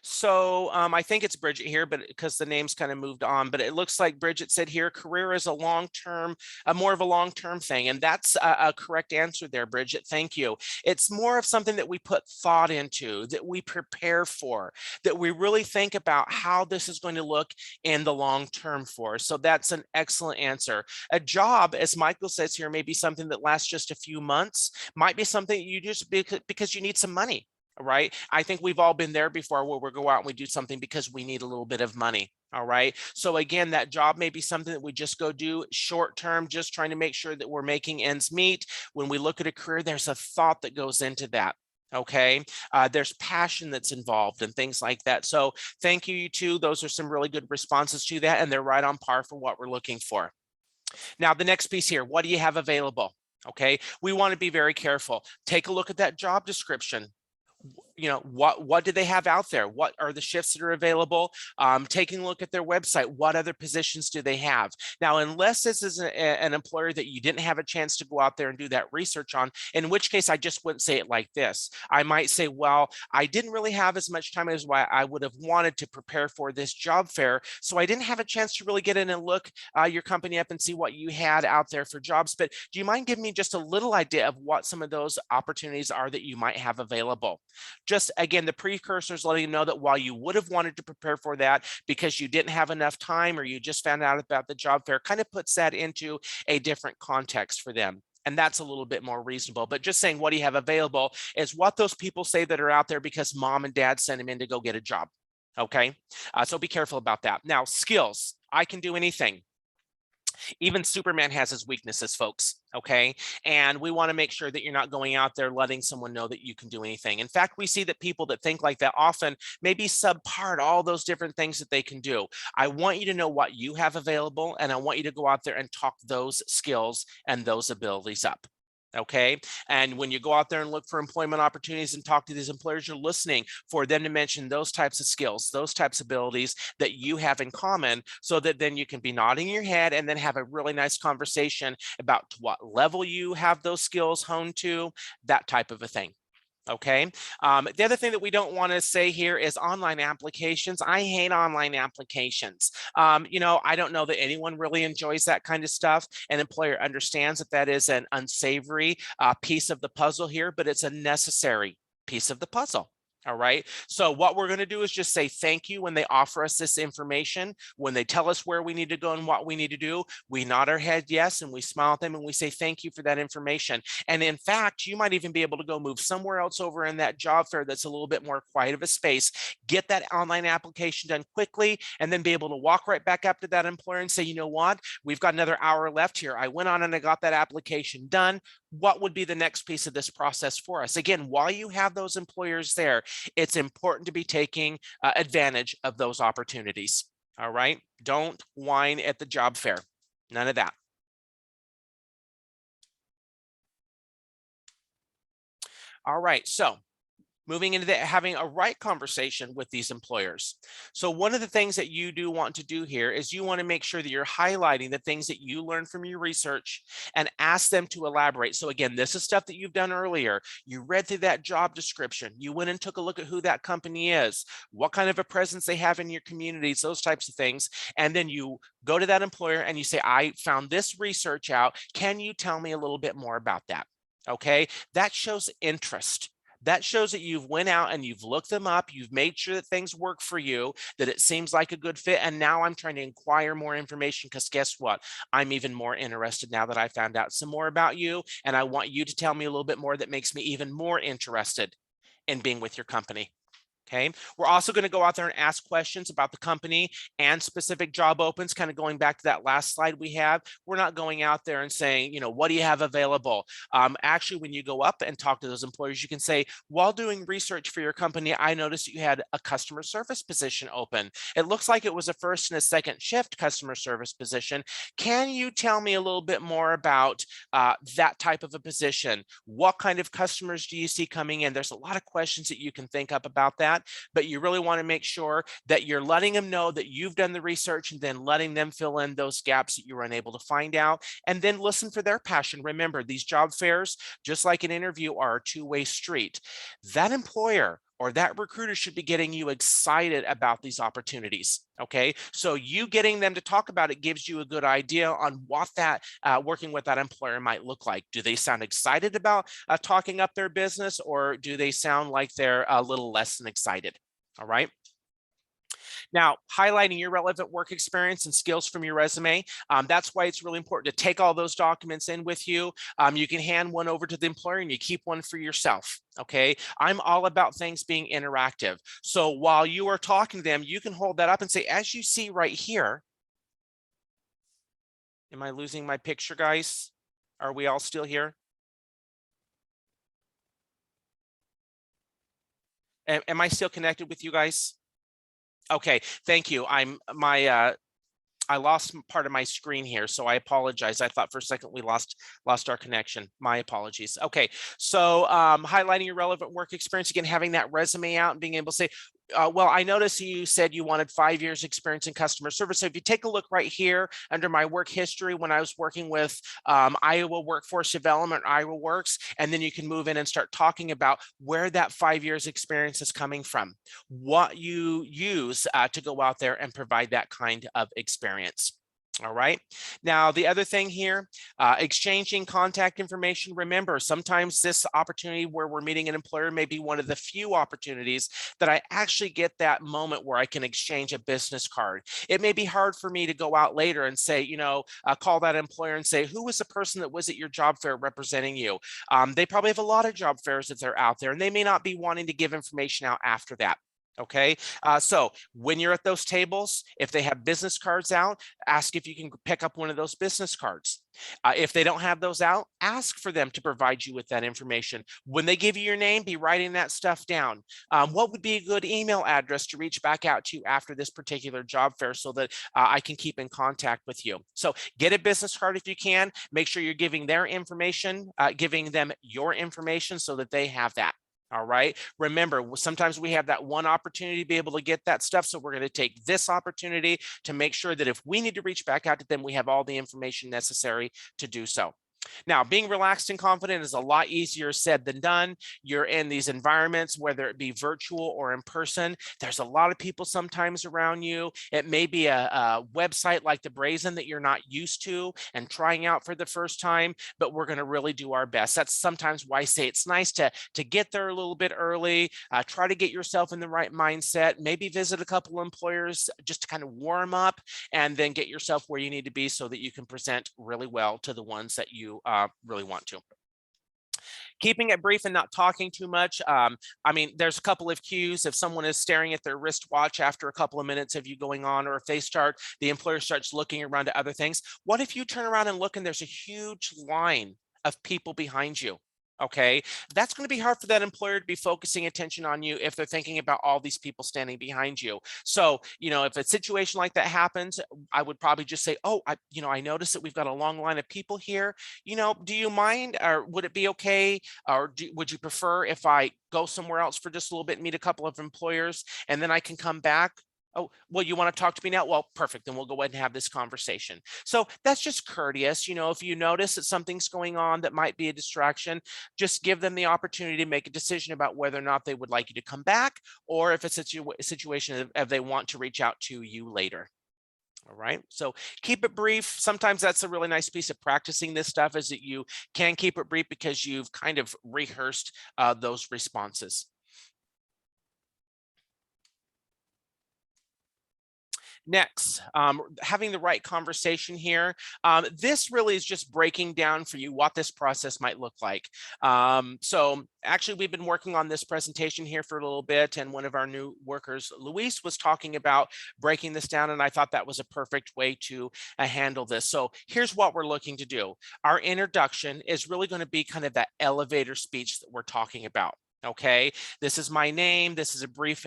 So I think it's Bridget here, but because the name's kind of moved on, but it looks like Bridget said here, career is a long-term, more of a long-term thing. And that's a correct answer there, Bridget. Thank you. It's more of something that we put thought into, that we prepare for, that we really think about how this is going to look in the long term for us. So that's an excellent answer. A job, as Michael says here, may be something that lasts just a few months, might be something you just because you need some money. Right. I think we've all been there before, where we go out and we do something because we need a little bit of money. All right. So again, that job may be something that we just go do short term, just trying to make sure that we're making ends meet. When we look at a career, there's a thought that goes into that. Okay. There's passion that's involved and things like that. So thank you, you two. Those are some really good responses to that, and they're right on par for what we're looking for. Now, the next piece here, what do you have available? Okay. We want to be very careful. Take a look at that job description. What do they have out there? What are the shifts that are available? Taking a look at their website, what other positions do they have? Now, unless this is an employer that you didn't have a chance to go out there and do that research on, in which case I just wouldn't say it like this. I might say, well, I didn't really have as much time as why I would have wanted to prepare for this job fair, so I didn't have a chance to really get in and look your company up and see what you had out there for jobs. But do you mind giving me just a little idea of what some of those opportunities are that you might have available? Just again, the precursors letting you know that while you would have wanted to prepare for that because you didn't have enough time or you just found out about the job fair, kind of puts that into a different context for them. And that's a little bit more reasonable. But just saying what do you have available is what those people say that are out there because mom and dad sent them in to go get a job. Okay, so be careful about that. Now, skills. I can do anything. Even Superman has his weaknesses, folks. Okay. And we want to make sure that you're not going out there letting someone know that you can do anything. In fact, we see that people that think like that often maybe subpart all those different things that they can do. I want you to know what you have available, and I want you to go out there and talk those skills and those abilities up. Okay. And when you go out there and look for employment opportunities and talk to these employers, you're listening for them to mention those types of skills, those types of abilities that you have in common, so that then you can be nodding your head and then have a really nice conversation about to what level you have those skills honed to, that type of a thing. Okay. The other thing that we don't want to say here is online applications. I hate online applications. I don't know that anyone really enjoys that kind of stuff. An employer understands that that is an unsavory piece of the puzzle here, but it's a necessary piece of the puzzle. All right. So what we're going to do is just say thank you when they offer us this information. When they tell us where we need to go and what we need to do, we nod our head yes, and we smile at them and we say thank you for that information. And in fact, you might even be able to go move somewhere else over in that job fair that's a little bit more quiet of a space, get that online application done quickly, and then be able to walk right back up to that employer and say, you know what, we've got another hour left here. I went on and I got that application done. What would be the next piece of this process for us? Again, while you have those employers there, it's important to be taking advantage of those opportunities. All right. Don't whine at the job fair. None of that. All right. So Moving into having a right conversation with these employers. So one of the things that you do want to do here is you want to make sure that you're highlighting the things that you learned from your research and ask them to elaborate. So again, this is stuff that you've done earlier. You read through that job description. You went and took a look at who that company is, what kind of a presence they have in your communities, those types of things. And then you go to that employer and you say, I found this research out. Can you tell me a little bit more about that? Okay, that shows interest. That shows that you've went out and you've looked them up, you've made sure that things work for you, that it seems like a good fit, and now I'm trying to inquire more information because guess what? I'm even more interested now that I found out some more about you, and I want you to tell me a little bit more that makes me even more interested in being with your company. Okay, we're also going to go out there and ask questions about the company and specific job opens, kind of going back to that last slide we have. We're not going out there and saying, what do you have available? Actually, when you go up and talk to those employers, you can say, while doing research for your company, I noticed you had a customer service position open. It looks like it was a first and a second shift customer service position. Can you tell me a little bit more about that type of a position? What kind of customers do you see coming in? There's a lot of questions that you can think up about that, but you really want to make sure that you're letting them know that you've done the research and then letting them fill in those gaps that you were unable to find out, and then listen for their passion. Remember, these job fairs, just like an interview, are a two-way street. That employer or that recruiter should be getting you excited about these opportunities. Okay, so you getting them to talk about it gives you a good idea on what that working with that employer might look like. Do they sound excited about talking up their business, or do they sound like they're a little less than excited? All right. Now, highlighting your relevant work experience and skills from your resume, that's why it's really important to take all those documents in with you. You can hand one over to the employer and you keep one for yourself. Okay, I'm all about things being interactive. So while you are talking to them, you can hold that up and say, as you see right here, am I losing my picture, guys? Are we all still here? Am I still connected with you guys? Okay, thank you. I lost part of my screen here, so I apologize. I thought for a second we lost our connection. My apologies. Okay, so highlighting your relevant work experience, again, having that resume out and being able to say, well, I noticed you said you wanted 5 years experience in customer service. So if you take a look right here under my work history, when I was working with Iowa Workforce Development, Iowa Works, and then you can move in and start talking about where that 5 years experience is coming from, what you use to go out there and provide that kind of experience. All right. Now, the other thing here, exchanging contact information. Remember, sometimes this opportunity where we're meeting an employer may be one of the few opportunities that I actually get that moment where I can exchange a business card. It may be hard for me to go out later and say, call that employer and say, who was the person that was at your job fair representing you? They probably have a lot of job fairs that they're out there, and they may not be wanting to give information out after that. Okay, so when you're at those tables, if they have business cards out, ask if you can pick up one of those business cards. If they don't have those out, ask for them to provide you with that information. When they give you your name, be writing that stuff down. What would be a good email address to reach back out to you after this particular job fair so that I can keep in contact with you? So get a business card if you can. Make sure you're giving their information, giving them your information so that they have that. All right. Remember, sometimes we have that one opportunity to be able to get that stuff. So we're going to take this opportunity to make sure that if we need to reach back out to them, we have all the information necessary to do so. Now, being relaxed and confident is a lot easier said than done. You're in these environments, whether it be virtual or in person. There's a lot of people sometimes around you. It may be a website like the Brazen that you're not used to and trying out for the first time, but we're going to really do our best. That's sometimes why I say it's nice to get there a little bit early, try to get yourself in the right mindset, maybe visit a couple of employers just to kind of warm up, and then get yourself where you need to be so that you can present really well to the ones that you really want to. Keeping it brief and not talking too much. I mean, there's a couple of cues. If someone is staring at their wristwatch after a couple of minutes of you going on, or if the employer starts looking around at other things. What if you turn around and look and there's a huge line of people behind you? Okay, that's going to be hard for that employer to be focusing attention on you if they're thinking about all these people standing behind you. So, if a situation like that happens, I would probably just say, "Oh, I noticed that we've got a long line of people here. Do you mind, or would it be okay, or would you prefer if I go somewhere else for just a little bit, meet a couple of employers, and then I can come back?" Oh, well, you want to talk to me now? Well, perfect. Then we'll go ahead and have this conversation. So that's just courteous. If you notice that something's going on that might be a distraction, just give them the opportunity to make a decision about whether or not they would like you to come back, or if it's a situation of they want to reach out to you later. All right. So keep it brief. Sometimes that's a really nice piece of practicing this stuff, is that you can keep it brief because you've kind of rehearsed those responses. Next, having the right conversation here. This really is just breaking down for you what this process might look like. So actually, we've been working on this presentation here for a little bit, and one of our new workers, Luis, was talking about breaking this down, and I thought that was a perfect way to handle this. So here's what we're looking to do. Our introduction is really going to be kind of that elevator speech that we're talking about. Okay, this is my name. This is a brief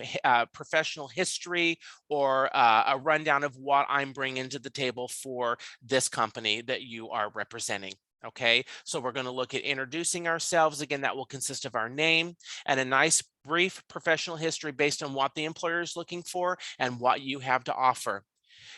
professional history, or a rundown of what I'm bringing to the table for this company that you are representing. Okay, so we're going to look at introducing ourselves. Again, that will consist of our name and a nice brief professional history based on what the employer is looking for and what you have to offer.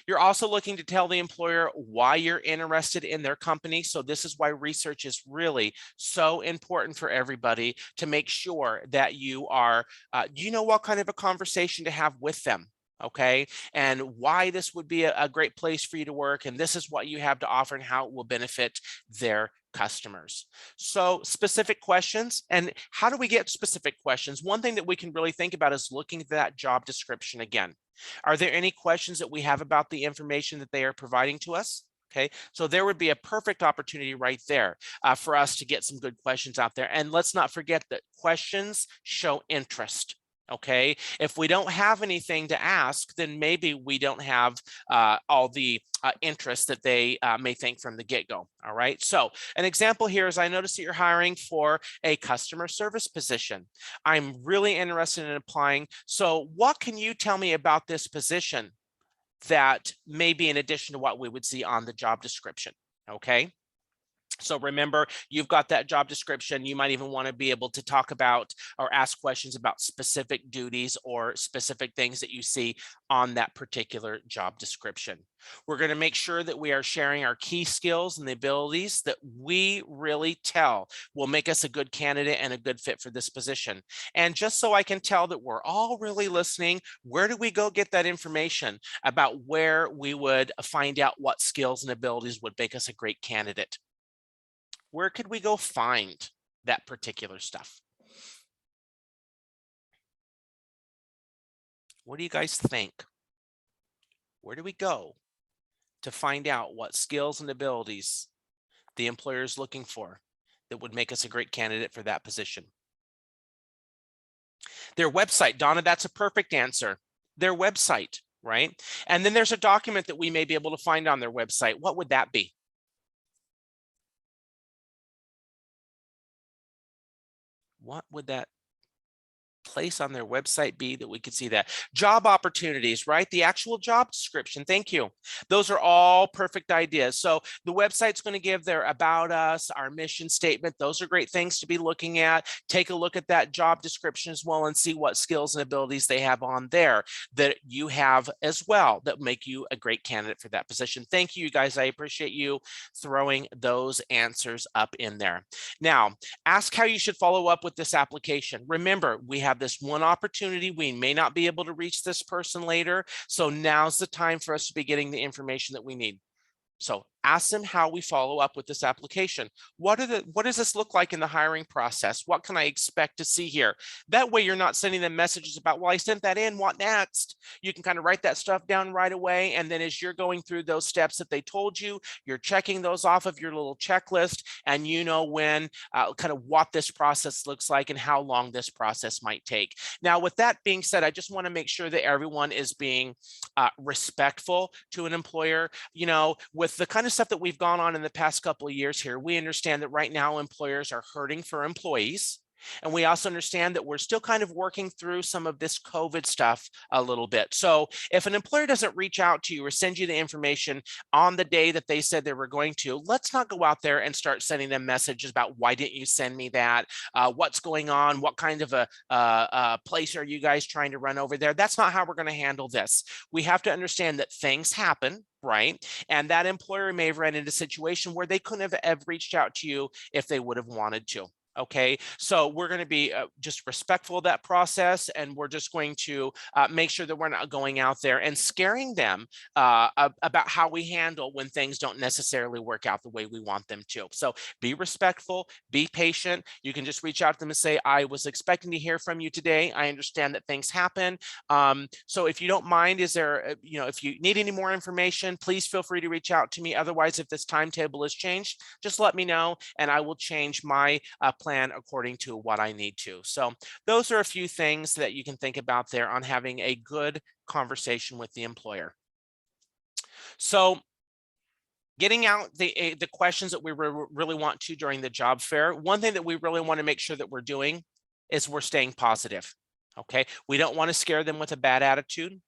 You're also looking to tell the employer why you're interested in their company. So this is why research is really so important for everybody, to make sure that you know what kind of a conversation to have with them. Okay, and why this would be a great place for you to work, and this is what you have to offer and how it will benefit their customers. So specific questions. And how do we get specific questions? One thing that we can really think about is looking at that job description again. Are there any questions that we have about the information that they are providing to us? Okay, so there would be a perfect opportunity right there for us to get some good questions out there. And let's not forget that questions show interest. Okay, if we don't have anything to ask, then maybe we don't have all the interest that they may think from the get-go. All right, so an example here is, I noticed that you're hiring for a customer service position. I'm really interested in applying. So what can you tell me about this position that may be in addition to what we would see on the job description? Okay. So remember, you've got that job description. You might even want to be able to talk about or ask questions about specific duties or specific things that you see on that particular job description. We're going to make sure that we are sharing our key skills and the abilities that we really tell will make us a good candidate and a good fit for this position. And just so I can tell that we're all really listening, where do we go get that information about where we would find out what skills and abilities would make us a great candidate? Where could we go find that particular stuff? What do you guys think? Where do we go to find out what skills and abilities the employer is looking for that would make us a great candidate for that position? Their website, Donna, that's a perfect answer. Their website, right? And then there's a document that we may be able to find on their website. What would that be? What would that place on their website be that we could see that? Job opportunities, right? The actual job description. Thank you. Those are all perfect ideas. So the website's going to give their about us, our mission statement. Those are great things to be looking at. Take a look at that job description as well and see what skills and abilities they have on there that you have as well that make you a great candidate for that position. Thank you, guys. I appreciate you throwing those answers up in there. Now, ask how you should follow up with this application. Remember, we have this one opportunity. We may not be able to reach this person later. So now's the time for us to be getting the information that we need. So ask them how we follow up with this application. What does this look like in the hiring process? What can I expect to see here? That way you're not sending them messages about, well, I sent that in, what next? You can kind of write that stuff down right away. And then as you're going through those steps that they told you, you're checking those off of your little checklist, and you know when, kind of what this process looks like and how long this process might take. Now, with that being said, I just want to make sure that everyone is being respectful to an employer. With the kind of the stuff that we've gone on in the past couple of years here, we understand that right now employers are hurting for employees. And we also understand that we're still kind of working through some of this COVID stuff a little bit. So if an employer doesn't reach out to you or send you the information on the day that they said they were going to, let's not go out there and start sending them messages about why didn't you send me that? What's going on? What kind of a place are you guys trying to run over there? That's not how we're going to handle this. We have to understand that things happen, right? And that employer may have ran into a situation where they couldn't have reached out to you if they would have wanted to. Okay, so we're going to be just respectful of that process, and we're just going to make sure that we're not going out there and scaring them about how we handle when things don't necessarily work out the way we want them to. So be respectful, be patient. You can just reach out to them and say, I was expecting to hear from you today. I understand that things happen. So if you don't mind, is there, if you need any more information, please feel free to reach out to me. Otherwise, if this timetable has changed, just let me know, and I will change my plan according to what I need to. So those are a few things that you can think about there on having a good conversation with the employer. So getting out the questions that we really want to during the job fair, one thing that we really want to make sure that we're doing is we're staying positive. Okay, we don't want to scare them with a bad attitude.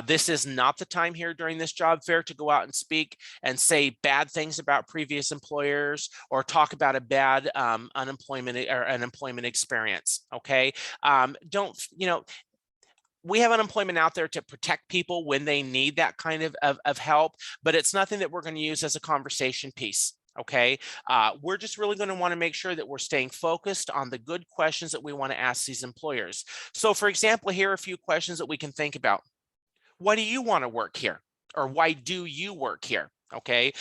This is not the time here during this job fair to go out and speak and say bad things about previous employers or talk about a bad unemployment or an employment experience. Okay, we have unemployment out there to protect people when they need that kind of help, but it's nothing that we're going to use as a conversation piece. Okay, we're just really going to want to make sure that we're staying focused on the good questions that we want to ask these employers. So for example, here are a few questions that we can think about. Why do you want to work here? Or why do you work here? Okay,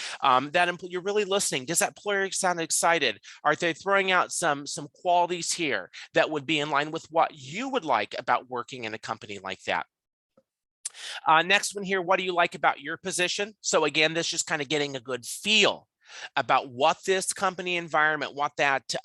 you're really listening. Does that employer sound excited? Are they throwing out some qualities here that would be in line with what you would like about working in a company like that? Next one here, what do you like about your position? So again, this is just kind of getting a good feel about what this company environment, what that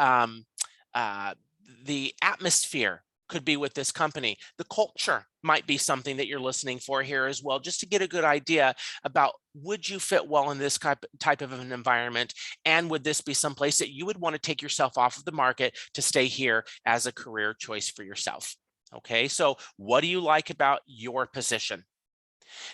the atmosphere could be with this company. The culture might be something that you're listening for here as well, just to get a good idea about would you fit well in this type of an environment, and would this be someplace that you would want to take yourself off of the market to stay here as a career choice for yourself. Okay, so what do you like about your position?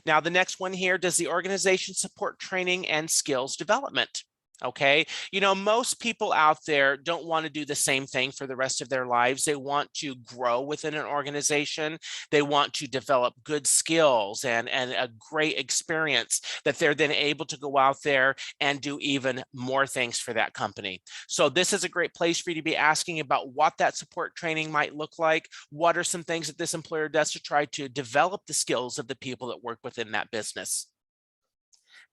Now, the next one here, does the organization support training and skills development? Okay, most people out there don't want to do the same thing for the rest of their lives. They want to grow within an organization. They want to develop good skills and a great experience that they're then able to go out there and do even more things for that company. So this is a great place for you to be asking about what that support training might look like. What are some things that this employer does to try to develop the skills of the people that work within that business?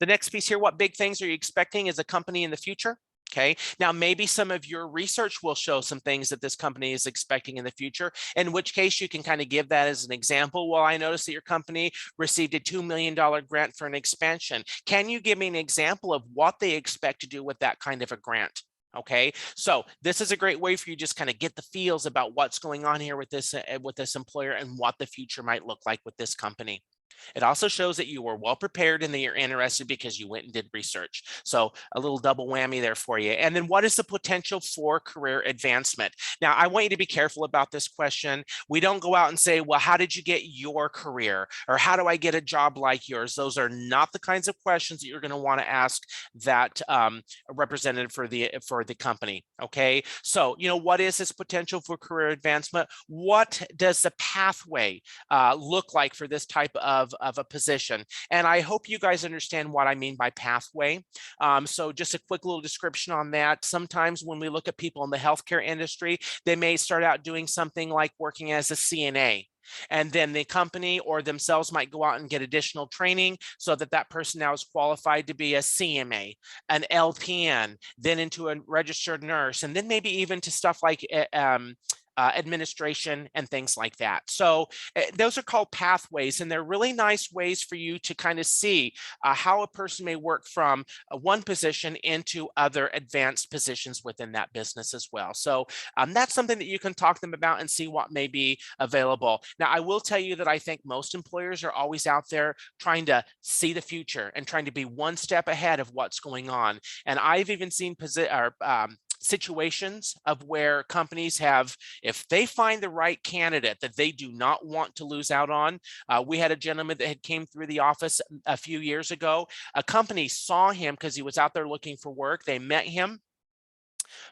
The next piece here, what big things are you expecting as a company in the future? Okay, now maybe some of your research will show some things that this company is expecting in the future, in which case you can kind of give that as an example. Well, I noticed that your company received a $2 million grant for an expansion. Can you give me an example of what they expect to do with that kind of a grant? Okay, so this is a great way for you to just kind of get the feels about what's going on here with this employer and what the future might look like with this company. It also shows that you were well prepared and that you're interested because you went and did research. So a little double whammy there for you. And then what is the potential for career advancement? Now, I want you to be careful about this question. We don't go out and say, well, how did you get your career? Or how do I get a job like yours? Those are not the kinds of questions that you're going to want to ask that representative for the company. Okay, so what is this potential for career advancement? What does the pathway look like for this type of a position? And I hope you guys understand what I mean by pathway. So just a quick little description on that. Sometimes when we look at people in the healthcare industry, they may start out doing something like working as a CNA. And then the company or themselves might go out and get additional training so that that person now is qualified to be a CMA, an LPN, then into a registered nurse, and then maybe even to stuff like administration, and things like that. So those are called pathways, and they're really nice ways for you to kind of see how a person may work from one position into other advanced positions within that business as well. So that's something that you can talk to them about and see what may be available. Now, I will tell you that I think most employers are always out there trying to see the future and trying to be one step ahead of what's going on. And I've even seen situations of where companies have, if they find the right candidate that they do not want to lose out on. We had a gentleman that had came through the office a few years ago. A company saw him because he was out there looking for work. They met him.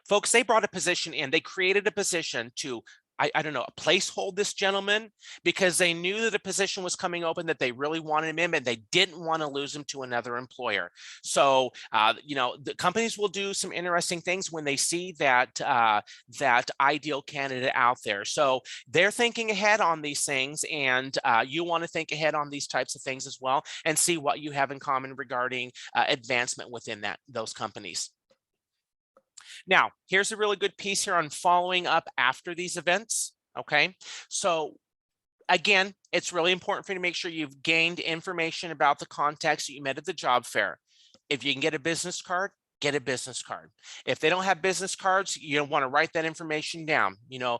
Folks, they brought a position in. They created a position to, I don't know, placehold this gentleman because they knew that a position was coming open that they really wanted him in, and they didn't want to lose him to another employer. So, you know, the companies will do some interesting things when they see that that ideal candidate out there. So they're thinking ahead on these things, and you want to think ahead on these types of things as well, and see what you have in common regarding advancement within those companies. Now, here's a really good piece here on following up after these events. Okay, so again, it's really important for you to make sure you've gained information about the contacts that you met at the job fair. If you can get a business card, get a business card. If they don't have business cards, you don't want to write that information down. You know,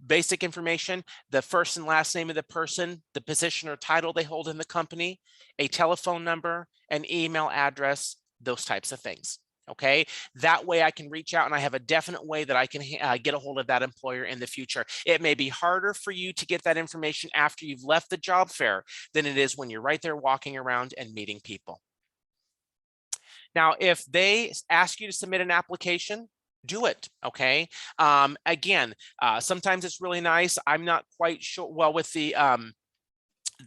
basic information, the first and last name of the person, the position or title they hold in the company, a telephone number, an email address, those types of things. Okay, that way I can reach out and I have a definite way that I can get a hold of that employer in the future. It may be harder for you to get that information after you've left the job fair than it is when you're right there walking around and meeting people. Now, if they ask you to submit an application, do it. Okay. Again, sometimes it's really nice. I'm not quite sure. Well, with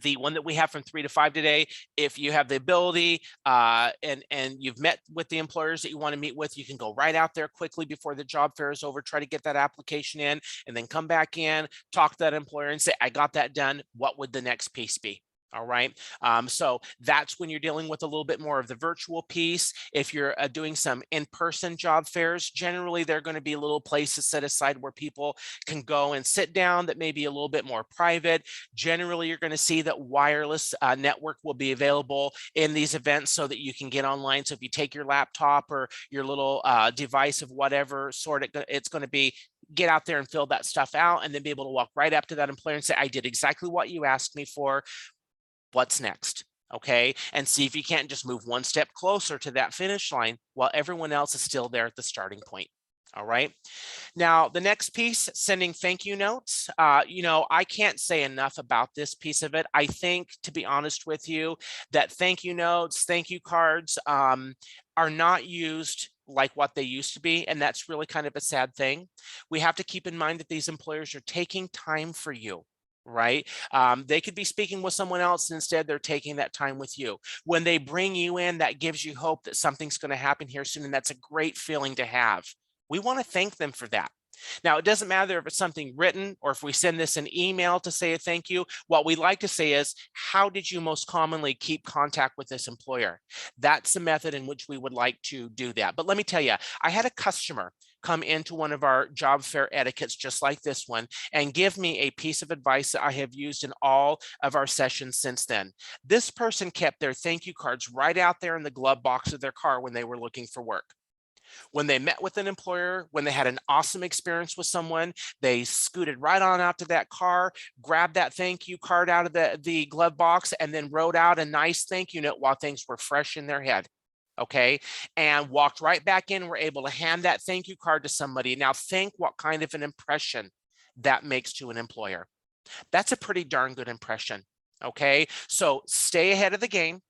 the one that we have from 3 to 5 today, if you have the ability and you've met with the employers that you want to meet with, you can go right out there quickly before the job fair is over, try to get that application in, and then come back in, talk to that employer and say, I got that done. What would the next piece be? All right. So that's when you're dealing with a little bit more of the virtual piece. If you're doing some in-person job fairs, generally they're going to be little places set aside where people can go and sit down that may be a little bit more private. Generally, you're going to see that wireless network will be available in these events so that you can get online. So if you take your laptop or your little device of whatever sort, it's going to be, get out there and fill that stuff out, and then be able to walk right up to that employer and say, I did exactly what you asked me for. What's next? Okay, and see if you can't just move one step closer to that finish line while everyone else is still there at the starting point. All right. Now, the next piece, sending thank you notes. You know, I can't say enough about this piece of it. I think, to be honest with you, that thank you notes, thank you cards are not used like what they used to be. And that's really kind of a sad thing. We have to keep in mind that these employers are taking time for you. Right? They could be speaking with someone else, and instead they're taking that time with you. When they bring you in, that gives you hope that something's going to happen here soon, and that's a great feeling to have. We want to thank them for that. Now, it doesn't matter if it's something written or if we send this an email to say a thank you. What we like to say is, how did you most commonly keep contact with this employer? That's the method in which we would like to do that. But let me tell you, I had a customer come into one of our job fair etiquettes just like this one and give me a piece of advice that I have used in all of our sessions since then. This person kept their thank you cards right out there in the glove box of their car when they were looking for work. When they met with an employer, when they had an awesome experience with someone, they scooted right on out to that car, grabbed that thank you card out of the glove box, and then wrote out a nice thank you note while things were fresh in their head. Okay, and walked right back in, were able to hand that thank you card to somebody. Now think what kind of an impression that makes to an employer. That's a pretty darn good impression. Okay, so stay ahead of the game.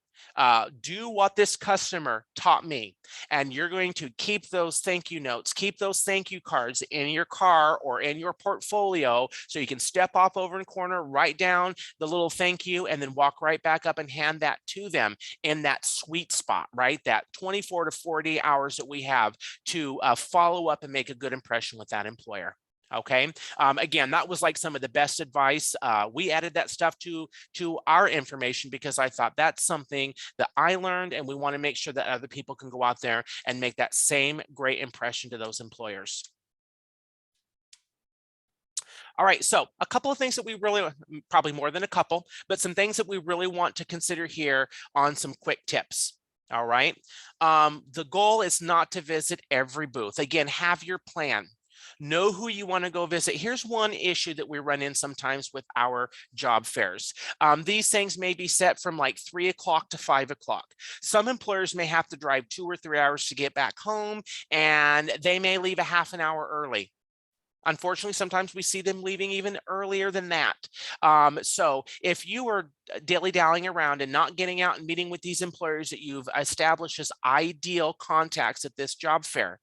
Do what this customer taught me, and you're going to keep those thank you notes, keep those thank you cards in your car or in your portfolio, so you can step off over in the corner, write down the little thank you, and then walk right back up and hand that to them in that sweet spot, right? That 24 to 40 hours that we have to follow up and make a good impression with that employer. Okay. Again, that was like some of the best advice. We added that stuff to our information because I thought that's something that I learned, and we want to make sure that other people can go out there and make that same great impression to those employers. All right, so a couple of things that we really, probably more than a couple, but some things that we really want to consider here on some quick tips. All right, the goal is not to visit every booth. Again, have your plan. Know who you want to go visit. Here's one issue that we run in sometimes with our job fairs. These things may be set from like 3 o'clock to 5 o'clock. Some employers may have to drive 2 or 3 hours to get back home, and they may leave a half an hour early. Unfortunately, sometimes we see them leaving even earlier than that. So if you are dilly-dallying around and not getting out and meeting with these employers that you've established as ideal contacts at this job fair,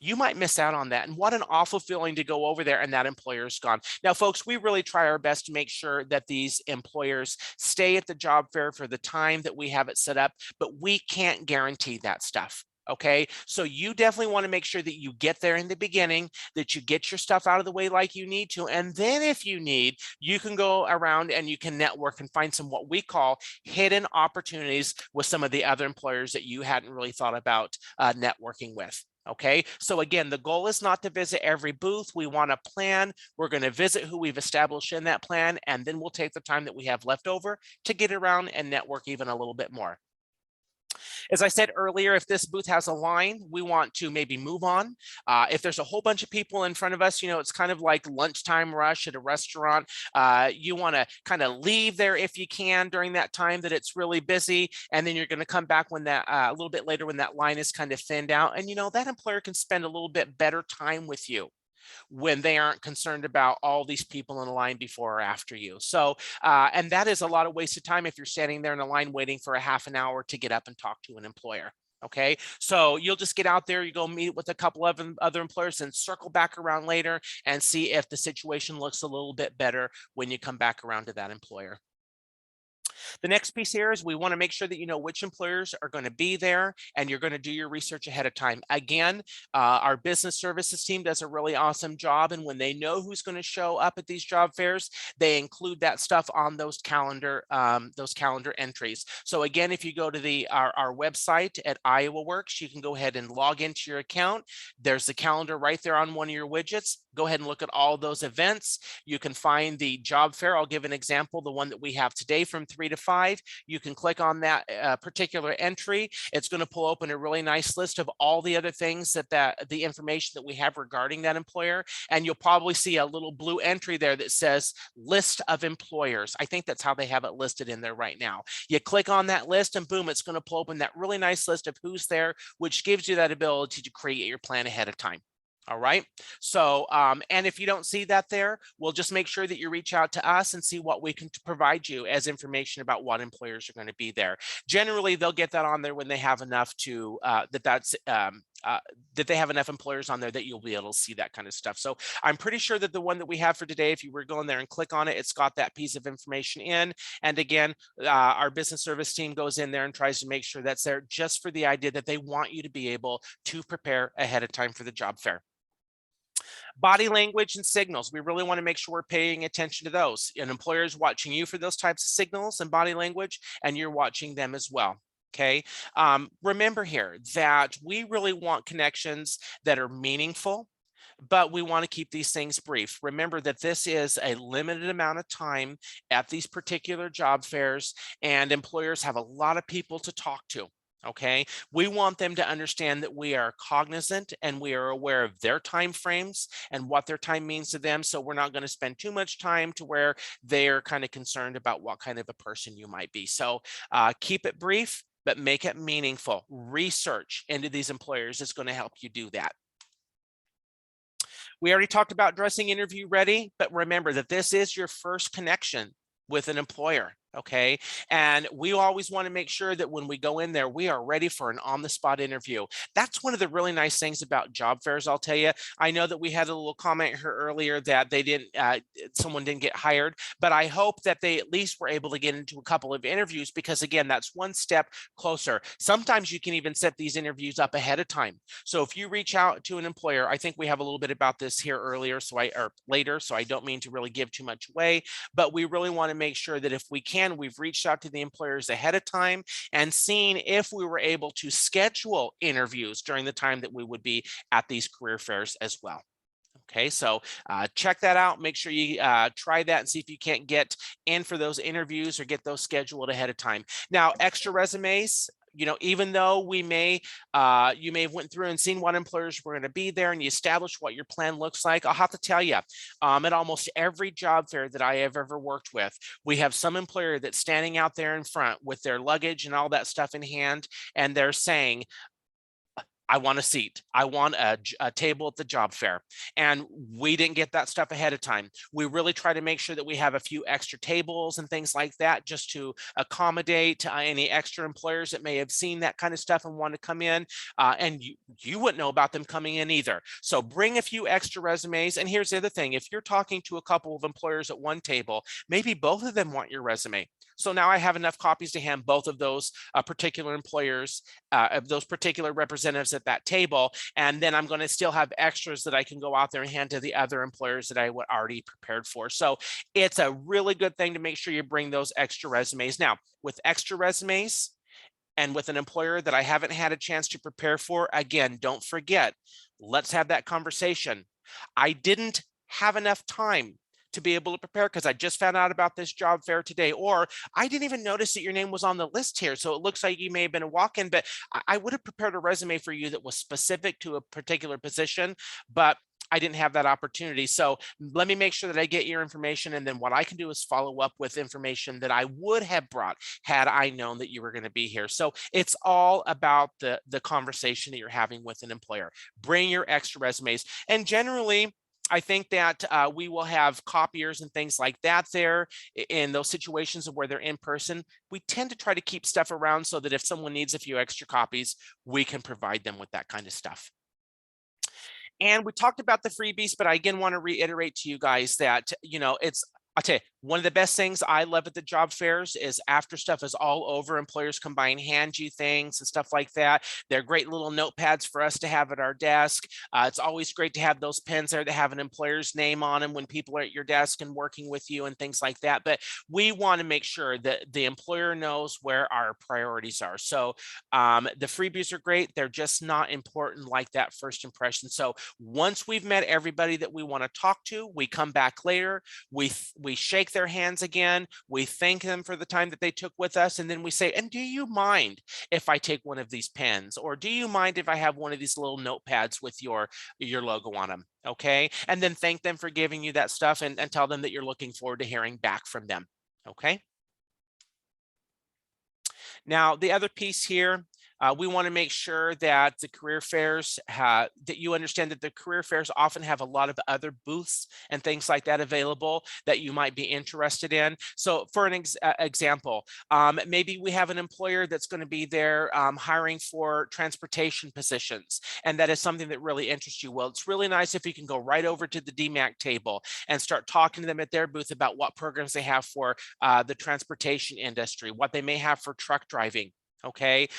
you might miss out on that. And what an awful feeling to go over there and that employer's gone. Now, folks, we really try our best to make sure that these employers stay at the job fair for the time that we have it set up, but we can't guarantee that stuff. Okay, so you definitely want to make sure that you get there in the beginning, that you get your stuff out of the way like you need to. And then if you need, you can go around and you can network and find some what we call hidden opportunities with some of the other employers that you hadn't really thought about networking with. Okay, so again, the goal is not to visit every booth. We want to plan. We're going to visit who we've established in that plan, and then we'll take the time that we have left over to get around and network even a little bit more. As I said earlier, if this booth has a line, we want to maybe move on. If there's a whole bunch of people in front of us, it's kind of like lunchtime rush at a restaurant. You want to kind of leave there if you can during that time that it's really busy. And then you're going to come back when that a little bit later when that line is kind of thinned out. And that employer can spend a little bit better time with you when they aren't concerned about all these people in a line before or after you. So, and that is a lot of wasted time if you're standing there in a line waiting for a half an hour to get up and talk to an employer. Okay, so you'll just get out there, you go meet with a couple of other employers and circle back around later and see if the situation looks a little bit better when you come back around to that employer. The next piece here is we want to make sure that you know which employers are going to be there and you're going to do your research ahead of time. Again, our business services team does a really awesome job. And when they know who's going to show up at these job fairs, they include that stuff on those calendar entries. So again, if you go to our website at IowaWorks, you can go ahead and log into your account. There's the calendar right there on one of your widgets. Go ahead and look at all those events. You can find the job fair. I'll give an example, the one that we have today from 3 to 5. You can click on that particular entry. It's going to pull open a really nice list of all the other things the information that we have regarding that employer. And you'll probably see a little blue entry there that says list of employers. I think that's how they have it listed in there right now. You click on that list and boom, it's going to pull open that really nice list of who's there, which gives you that ability to create your plan ahead of time. All right. So, and if you don't see that there, we'll just make sure that you reach out to us and see what we can provide you as information about what employers are going to be there. Generally, they'll get that on there when they have enough to that they have enough employers on there that you'll be able to see that kind of stuff. So I'm pretty sure that the one that we have for today, if you were going there and click on it, it's got that piece of information in. And again, our business service team goes in there and tries to make sure that's there just for the idea that they want you to be able to prepare ahead of time for the job fair. Body language and signals. We really want to make sure we're paying attention to those. An employer is watching you for those types of signals and body language, and you're watching them as well. Okay. Remember here that we really want connections that are meaningful, but we want to keep these things brief. Remember that this is a limited amount of time at these particular job fairs, and employers have a lot of people to talk to. Okay, we want them to understand that we are cognizant and we are aware of their time frames and what their time means to them. So we're not going to spend too much time to where they're kind of concerned about what kind of a person you might be. So keep it brief, but make it meaningful. Research into these employers is going to help you do that. We already talked about dressing interview ready, but remember that this is your first connection with an employer. Okay. And we always want to make sure that when we go in there, we are ready for an on-the-spot interview. That's one of the really nice things about job fairs, I'll tell you. I know that we had a little comment here earlier that someone didn't get hired, but I hope that they at least were able to get into a couple of interviews because again, that's one step closer. Sometimes you can even set these interviews up ahead of time. So if you reach out to an employer, I think we have a little bit about this here earlier, or later, so I don't mean to really give too much away, but we really want to make sure that if we can, we've reached out to the employers ahead of time and seen if we were able to schedule interviews during the time that we would be at these career fairs as well. Okay, so check that out. Make sure you try that and see if you can't get in for those interviews or get those scheduled ahead of time. Now, extra resumes, even though you may have went through and seen what employers were going to be there and you established what your plan looks like, I'll have to tell you, at almost every job fair that I have ever worked with, we have some employer that's standing out there in front with their luggage and all that stuff in hand, and they're saying, I want a seat. I want a table at the job fair. And we didn't get that stuff ahead of time. We really try to make sure that we have a few extra tables and things like that just to accommodate any extra employers that may have seen that kind of stuff and want to come in. And you wouldn't know about them coming in either. So bring a few extra resumes. And here's the other thing. If you're talking to a couple of employers at one table, maybe both of them want your resume. So now I have enough copies to hand both of those particular employers, of those particular representatives at that table. And then I'm going to still have extras that I can go out there and hand to the other employers that I already prepared for. So it's a really good thing to make sure you bring those extra resumes. Now, with extra resumes and with an employer that I haven't had a chance to prepare for, again, don't forget, let's have that conversation. I didn't have enough time to be able to prepare because I just found out about this job fair today, or I didn't even notice that your name was on the list here. So it looks like you may have been a walk-in, but I would have prepared a resume for you that was specific to a particular position, but I didn't have that opportunity. So let me make sure that I get your information. And then what I can do is follow up with information that I would have brought had I known that you were going to be here. So it's all about the conversation that you're having with an employer. Bring your extra resumes. And generally, I think that we will have copiers and things like that there in those situations where they're in person. We tend to try to keep stuff around so that if someone needs a few extra copies, we can provide them with that kind of stuff. And we talked about the freebies, but I again want to reiterate to you guys that, I'll tell you, one of the best things I love at the job fairs is after stuff is all over, employers come by and hand you things and stuff like that. They're great little notepads for us to have at our desk. It's always great to have those pens there that have an employer's name on them when people are at your desk and working with you and things like that. But we want to make sure that the employer knows where our priorities are. So the freebies are great. They're just not important like that first impression. So once we've met everybody that we want to talk to, we come back later, we shake their hands again, we thank them for the time that they took with us, and then we say, and do you mind if I take one of these pens? Or do you mind if I have one of these little notepads with your logo on them? Okay. And then thank them for giving you that stuff and tell them that you're looking forward to hearing back from them. Okay. Now, the other piece here, we want to make sure that the career fairs that you understand that the career fairs often have a lot of other booths and things like that available that you might be interested in. So for an example, maybe we have an employer that's going to be there hiring for transportation positions, and that is something that really interests you. Well, it's really nice if you can go right over to the DMAC table and start talking to them at their booth about what programs they have for the transportation industry, what they may have for truck driving. Okay.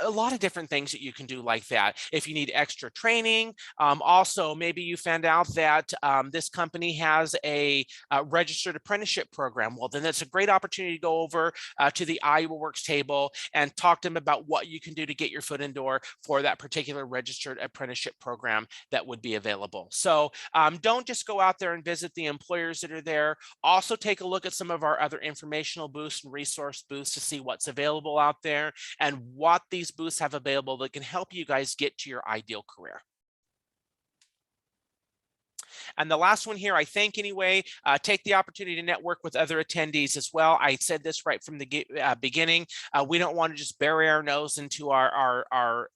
A lot of different things that you can do like that. If you need extra training, also maybe you found out that this company has a registered apprenticeship program. Well, then that's a great opportunity to go over to the IowaWorks table and talk to them about what you can do to get your foot in door for that particular registered apprenticeship program that would be available. So don't just go out there and visit the employers that are there. Also take a look at some of our other informational booths and resource booths to see what's available out there and what these booths have available that can help you guys get to your ideal career. And the last one here, I think anyway, take the opportunity to network with other attendees as well. I said this right from the beginning. We don't want to just bury our nose into our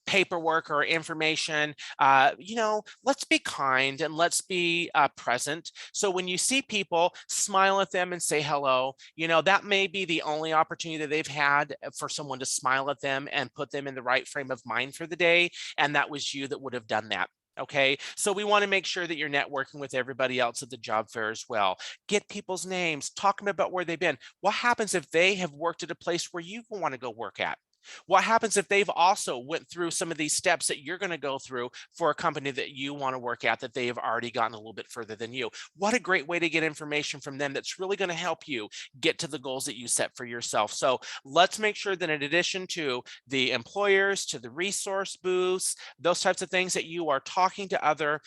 paperwork or information. Let's be kind and let's be present. So when you see people, smile at them and say hello. That may be the only opportunity that they've had for someone to smile at them and put them in the right frame of mind for the day. And that was you that would have done that. Okay, so we want to make sure that you're networking with everybody else at the job fair as well. Get people's names, talk to them about where they've been. What happens if they have worked at a place where you want to go work at? What happens if they've also went through some of these steps that you're going to go through for a company that you want to work at that they have already gotten a little bit further than you? What a great way to get information from them that's really going to help you get to the goals that you set for yourself. So let's make sure that in addition to the employers, to the resource booths, those types of things, that you are talking to other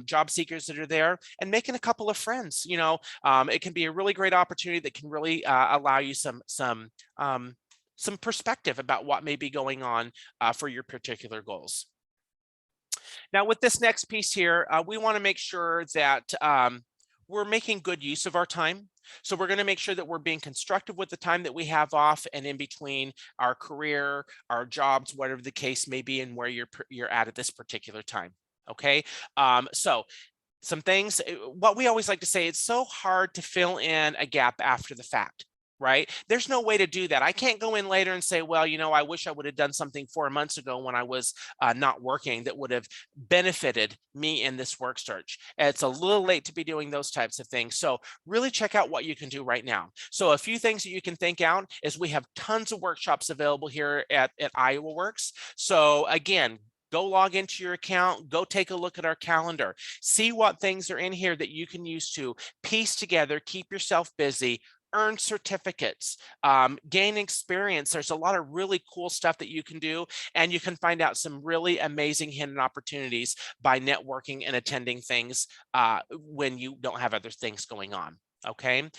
job seekers that are there and making a couple of friends. It can be a really great opportunity that can really allow you some perspective about what may be going on for your particular goals. Now, with this next piece here, we want to make sure that we're making good use of our time. So we're going to make sure that we're being constructive with the time that we have off and in between our career, our jobs, whatever the case may be, and where you're at this particular time. Okay, so some things, what we always like to say, it's so hard to fill in a gap after the fact, right? There's no way to do that. I can't go in later and say, well, I wish I would have done something 4 months ago when I was not working that would have benefited me in this work search. It's a little late to be doing those types of things. So really check out what you can do right now. So a few things that you can think out is we have tons of workshops available here at IowaWorks. So again, go log into your account, go take a look at our calendar, see what things are in here that you can use to piece together, keep yourself busy, earn certificates, gain experience. There's a lot of really cool stuff that you can do, and you can find out some really amazing hidden opportunities by networking and attending things when you don't have other things going on. Okay.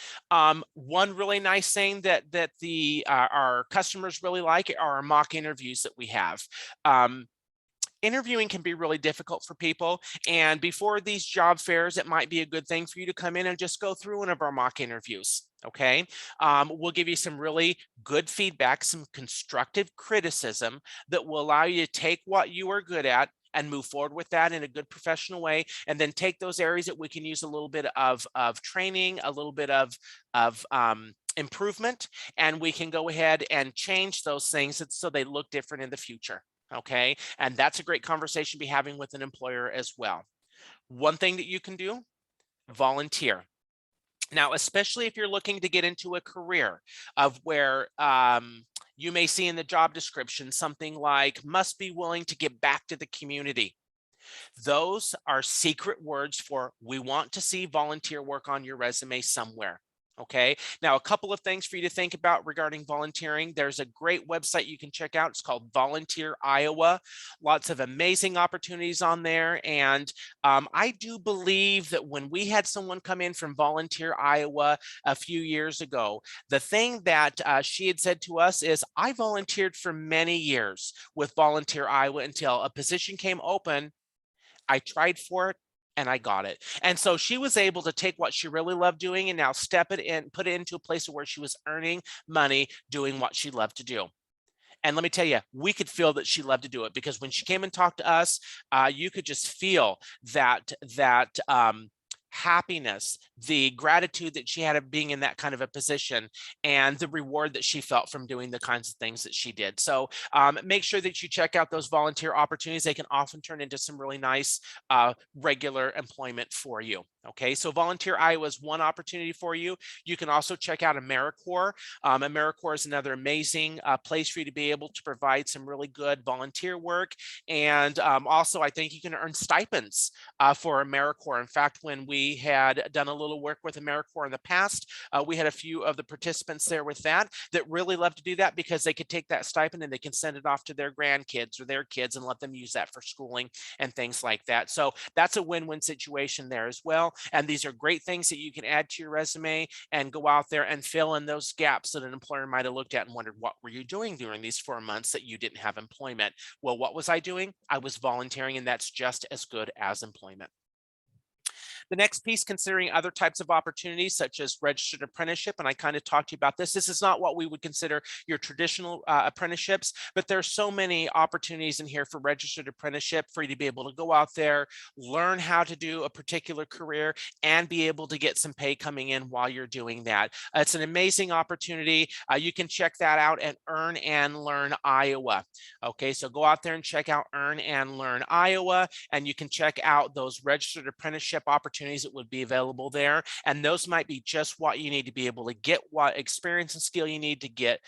One really nice thing that our customers really like are our mock interviews that we have. Interviewing can be really difficult for people, and before these job fairs, it might be a good thing for you to come in and just go through one of our mock interviews. Okay, we'll give you some really good feedback, some constructive criticism that will allow you to take what you are good at and move forward with that in a good professional way, and then take those areas that we can use a little bit of training, a little bit of improvement, and we can go ahead and change those things so they look different in the future. Okay, and that's a great conversation to be having with an employer as well. One thing that you can do, volunteer. Now, especially if you're looking to get into a career of where you may see in the job description something like must be willing to give back to the community. Those are secret words for we want to see volunteer work on your resume somewhere. Okay, now a couple of things for you to think about regarding volunteering. There's a great website you can check out. It's called Volunteer Iowa. Lots of amazing opportunities on there. And I do believe that when we had someone come in from Volunteer Iowa a few years ago, the thing that she had said to us is, I volunteered for many years with Volunteer Iowa until a position came open. I tried for it and I got it. And so she was able to take what she really loved doing and now step it in, put it into a place where she was earning money doing what she loved to do. And let me tell you, we could feel that she loved to do it, because when she came and talked to us, you could just feel that happiness, the gratitude that she had of being in that kind of a position, and the reward that she felt from doing the kinds of things that she did. So make sure that you check out those volunteer opportunities. They can often turn into some really nice regular employment for you. Okay, so Volunteer Iowa is one opportunity for you. You can also check out AmeriCorps. AmeriCorps is another amazing place for you to be able to provide some really good volunteer work. And also, I think you can earn stipends for AmeriCorps. In fact, when we had done a little work with AmeriCorps in the past, we had a few of the participants there with that really love to do that, because they could take that stipend and they can send it off to their grandkids or their kids and let them use that for schooling and things like that. So that's a win-win situation there as well. And these are great things that you can add to your resume and go out there and fill in those gaps that an employer might have looked at and wondered, what were you doing during these 4 months that you didn't have employment? Well, what was I doing? I was volunteering, and that's just as good as employment. The next piece, considering other types of opportunities such as registered apprenticeship, and I kind of talked to you about this. This is not what we would consider your traditional apprenticeships, but there's so many opportunities in here for registered apprenticeship for you to be able to go out there, learn how to do a particular career, and be able to get some pay coming in while you're doing that. It's an amazing opportunity. You can check that out at Earn and Learn Iowa. Okay, so go out there and check out Earn and Learn Iowa, and you can check out those registered apprenticeship opportunities that would be available there. And those might be just what you need to be able to get what experience and skill you need to get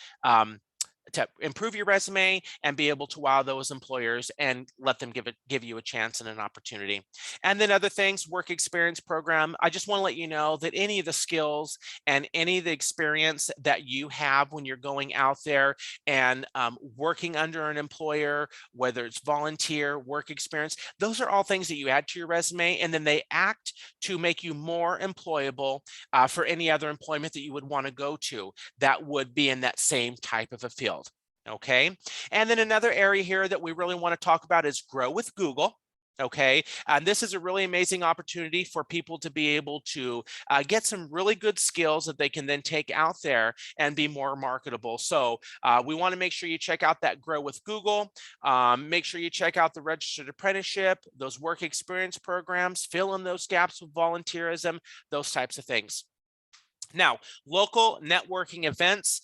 to improve your resume and be able to wow those employers and let them give you a chance and an opportunity. And then other things, work experience program. I just want to let you know that any of the skills and any of the experience that you have when you're going out there and working under an employer, whether it's volunteer, work experience, those are all things that you add to your resume, and then they act to make you more employable for any other employment that you would want to go to that would be in that same type of a field. Okay. And then another area here that we really want to talk about is grow with Google. Okay. And this is a really amazing opportunity for people to be able to get some really good skills that they can then take out there and be more marketable. So we want to make sure you check out that Grow with Google. Make sure you check out the registered apprenticeship, those work experience programs, fill in those gaps with volunteerism, those types of things. Now, local networking events,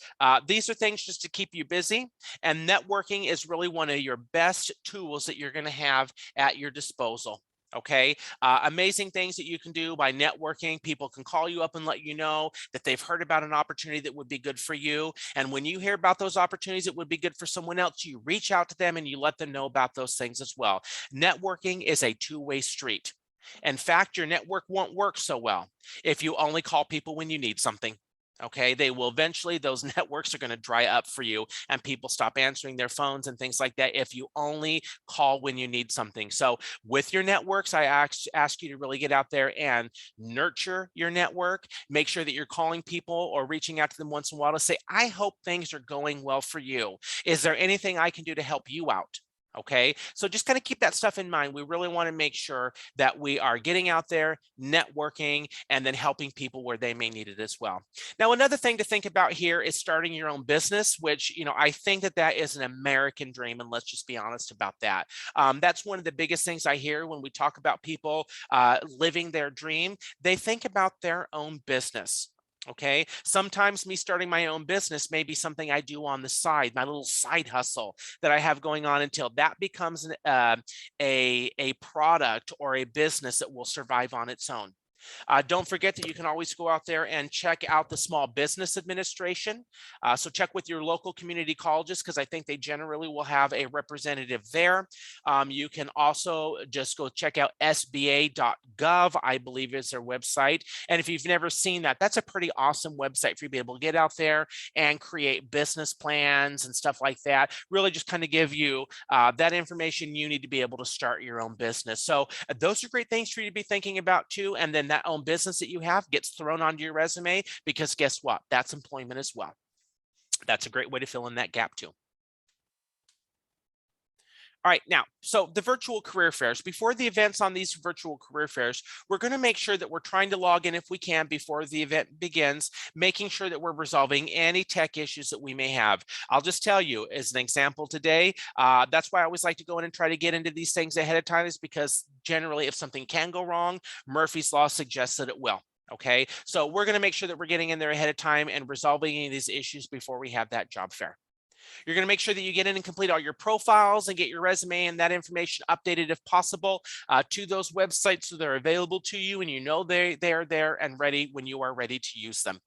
these are things just to keep you busy, and networking is really one of your best tools that you're going to have at your disposal. Okay, amazing things that you can do by networking. People can call you up and let you know that they've heard about an opportunity that would be good for you. And when you hear about those opportunities that would be good for someone else, you reach out to them and you let them know about those things as well. Networking is a two-way street. In fact, your network won't work so well if you only call people when you need something. Okay, they will eventually, those networks are going to dry up for you and people stop answering their phones and things like that if you only call when you need something. So with your networks, I ask you to really get out there and nurture your network. Make sure that you're calling people or reaching out to them once in a while to say, I hope things are going well for you. Is there anything I can do to help you out? Okay, so just kind of keep that stuff in mind. We really want to make sure that we are getting out there, networking, and then helping people where they may need it as well. Now, another thing to think about here is starting your own business, which, I think that is an American dream, and let's just be honest about that. That's one of the biggest things I hear when we talk about people living their dream. They think about their own business. Okay, sometimes me starting my own business may be something I do on the side, my little side hustle that I have going on until that becomes a product or a business that will survive on its own. Don't forget that you can always go out there and check out the Small Business Administration. So check with your local community colleges because I think they generally will have a representative there. You can also just go check out SBA.gov, I believe is their website. And if you've never seen that, that's a pretty awesome website for you to be able to get out there and create business plans and stuff like that. Really just kind of give you that information you need to be able to start your own business. So those are great things for you to be thinking about too. And then that own business that you have gets thrown onto your resume because guess what? That's employment as well. That's a great way to fill in that gap too. All right, now, so the virtual career fairs, before the events on these virtual career fairs, we're going to make sure that we're trying to log in if we can before the event begins, making sure that we're resolving any tech issues that we may have. I'll just tell you as an example today, that's why I always like to go in and try to get into these things ahead of time is because generally if something can go wrong, Murphy's Law suggests that it will. Okay, so we're going to make sure that we're getting in there ahead of time and resolving any of these issues before we have that job fair. You're going to make sure that you get in and complete all your profiles and get your resume and that information updated if possible to those websites so they're available to you and you know they are there and ready when you are ready to use them.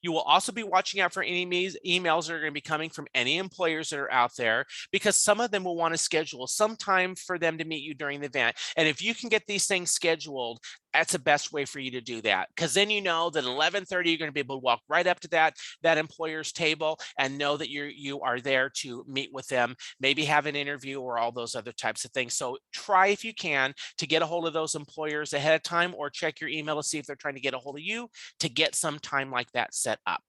You will also be watching out for any emails that are going to be coming from any employers that are out there because some of them will want to schedule some time for them to meet you during the event. And if you can get these things scheduled, that's the best way for you to do that because then you know that at 11:30 you're going to be able to walk right up to that employer's table and know that you are there to meet with them, maybe have an interview or all those other types of things. So try if you can to get a hold of those employers ahead of time or check your email to see if they're trying to get a hold of you to get some time like that set up.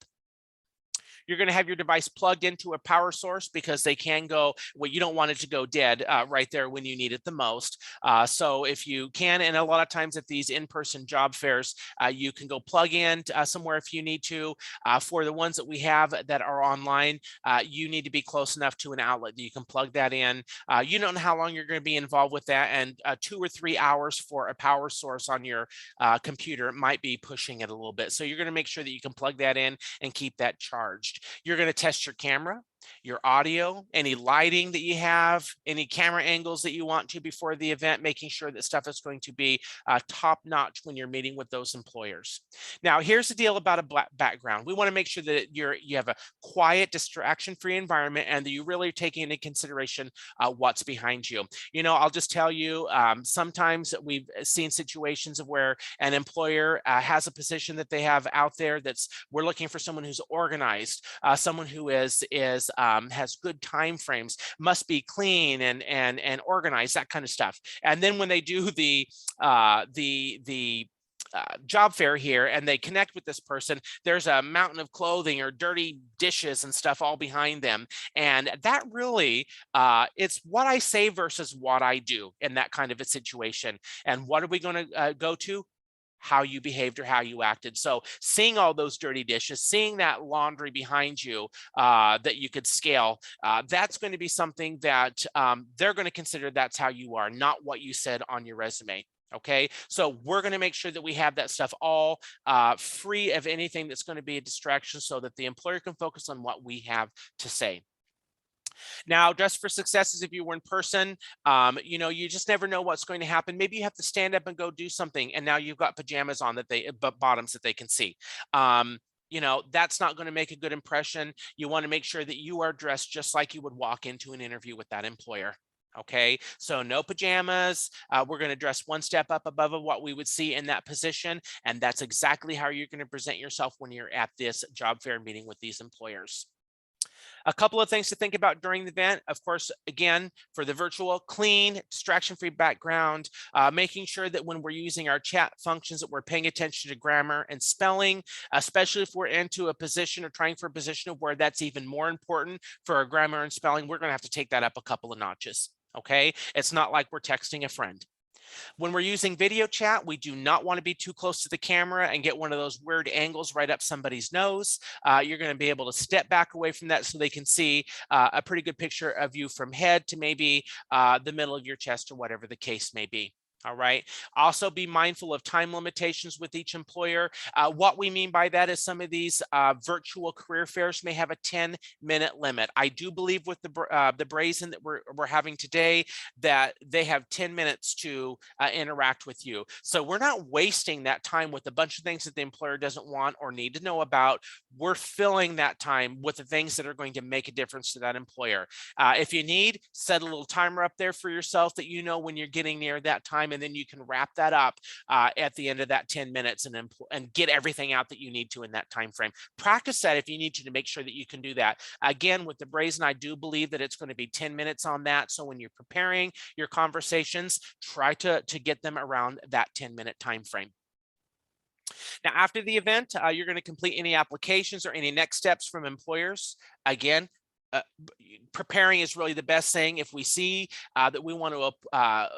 You're going to have your device plugged into a power source because they can go, well, you don't want it to go dead right there when you need it the most. So if you can, and a lot of times at these in-person job fairs, you can go plug in somewhere if you need to. For the ones that we have that are online, you need to be close enough to an outlet that you can plug that in. You don't know how long you're going to be involved with that, and 2 or 3 hours for a power source on your computer might be pushing it a little bit. So you're going to make sure that you can plug that in and keep that charged. You're going to test your camera. your audio, any lighting that you have, any camera angles that you want to before the event, making sure that stuff is going to be top notch when you're meeting with those employers. Now, here's the deal about a background. We want to make sure that you have a quiet, distraction-free environment and that you really take into consideration what's behind you. You know, I'll just tell you, sometimes we've seen situations of where an employer has a position that they have out there that's, we're looking for someone who's organized, someone who has good time frames, must be clean and organized, that kind of stuff. And then when they do the job fair here and they connect with this person, there's a mountain of clothing or dirty dishes and stuff all behind them. And that really, it's what I say versus what I do in that kind of a situation. And what are we going to go to? How you behaved or how you acted. So seeing all those dirty dishes, seeing that laundry behind you that you could scale, that's going to be something that they're going to consider that's how you are, not what you said on your resume. Okay, so we're going to make sure that we have that stuff all free of anything that's going to be a distraction so that the employer can focus on what we have to say. Now, Dress for Success is if you were in person, you know, you just never know what's going to happen. Maybe you have to stand up and go do something, and now you've got pajamas on that bottoms that they can see. You know, that's not going to make a good impression. You want to make sure that you are dressed just like you would walk into an interview with that employer. Okay, so no pajamas. We're going to dress one step up above of what we would see in that position. And that's exactly how you're going to present yourself when you're at this job fair meeting with these employers. A couple of things to think about during the event. Of course, again, for the virtual, clean, distraction-free background, making sure that when we're using our chat functions that we're paying attention to grammar and spelling, especially if we're into a position or trying for a position of where that's even more important for our grammar and spelling, we're going to have to take that up a couple of notches. Okay, it's not like we're texting a friend. When we're using video chat, we do not want to be too close to the camera and get one of those weird angles right up somebody's nose. You're going to be able to step back away from that so they can see a pretty good picture of you from head to maybe the middle of your chest or whatever the case may be. All right. Also be mindful of time limitations with each employer. What we mean by that is some of these virtual career fairs may have a 10-minute limit. I do believe with the Brazen that we're having today that they have 10 minutes to interact with you. So we're not wasting that time with a bunch of things that the employer doesn't want or need to know about. We're filling that time with the things that are going to make a difference to that employer. If you need, set a little timer up there for yourself that you know when you're getting near that time, and then you can wrap that up at the end of that 10 minutes and get everything out that you need to in that time frame. Practice that if you need to make sure that you can do that. Again, with the Brazen, I do believe that it's going to be 10 minutes on that. So when you're preparing your conversations, try to get them around that 10-minute time frame. Now, after the event, you're going to complete any applications or any next steps from employers. Again, preparing is really the best thing. If we see that we want to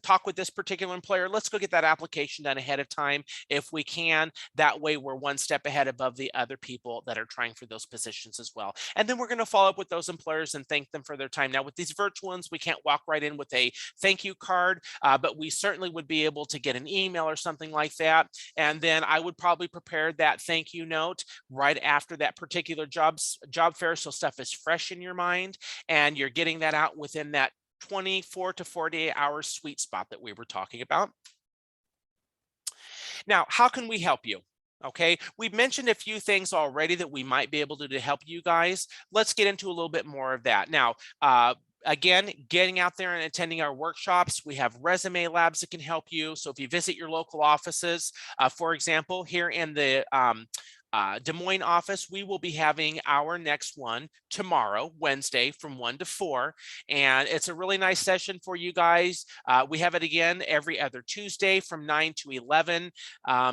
talk with this particular employer, let's go get that application done ahead of time if we can. That way we're one step ahead above the other people that are trying for those positions as well. And then we're going to follow up with those employers and thank them for their time. Now with these virtual ones, we can't walk right in with a thank you card, but we certainly would be able to get an email or something like that. And then I would probably prepare that thank you note right after that particular job fair, so stuff is fresh in your mind and you're getting that out within that 24 to 48 hours sweet spot that we were talking about. Now, how can we help you? Okay, we've mentioned a few things already that we might be able to help you guys. Let's get into a little bit more of that. Now, again, getting out there and attending our workshops, we have resume labs that can help you. So if you visit your local offices, for example, here in the Des Moines office, we will be having our next one tomorrow, Wednesday, from 1 to 4. And it's a really nice session for you guys. We have it again every other Tuesday from 9 to 11.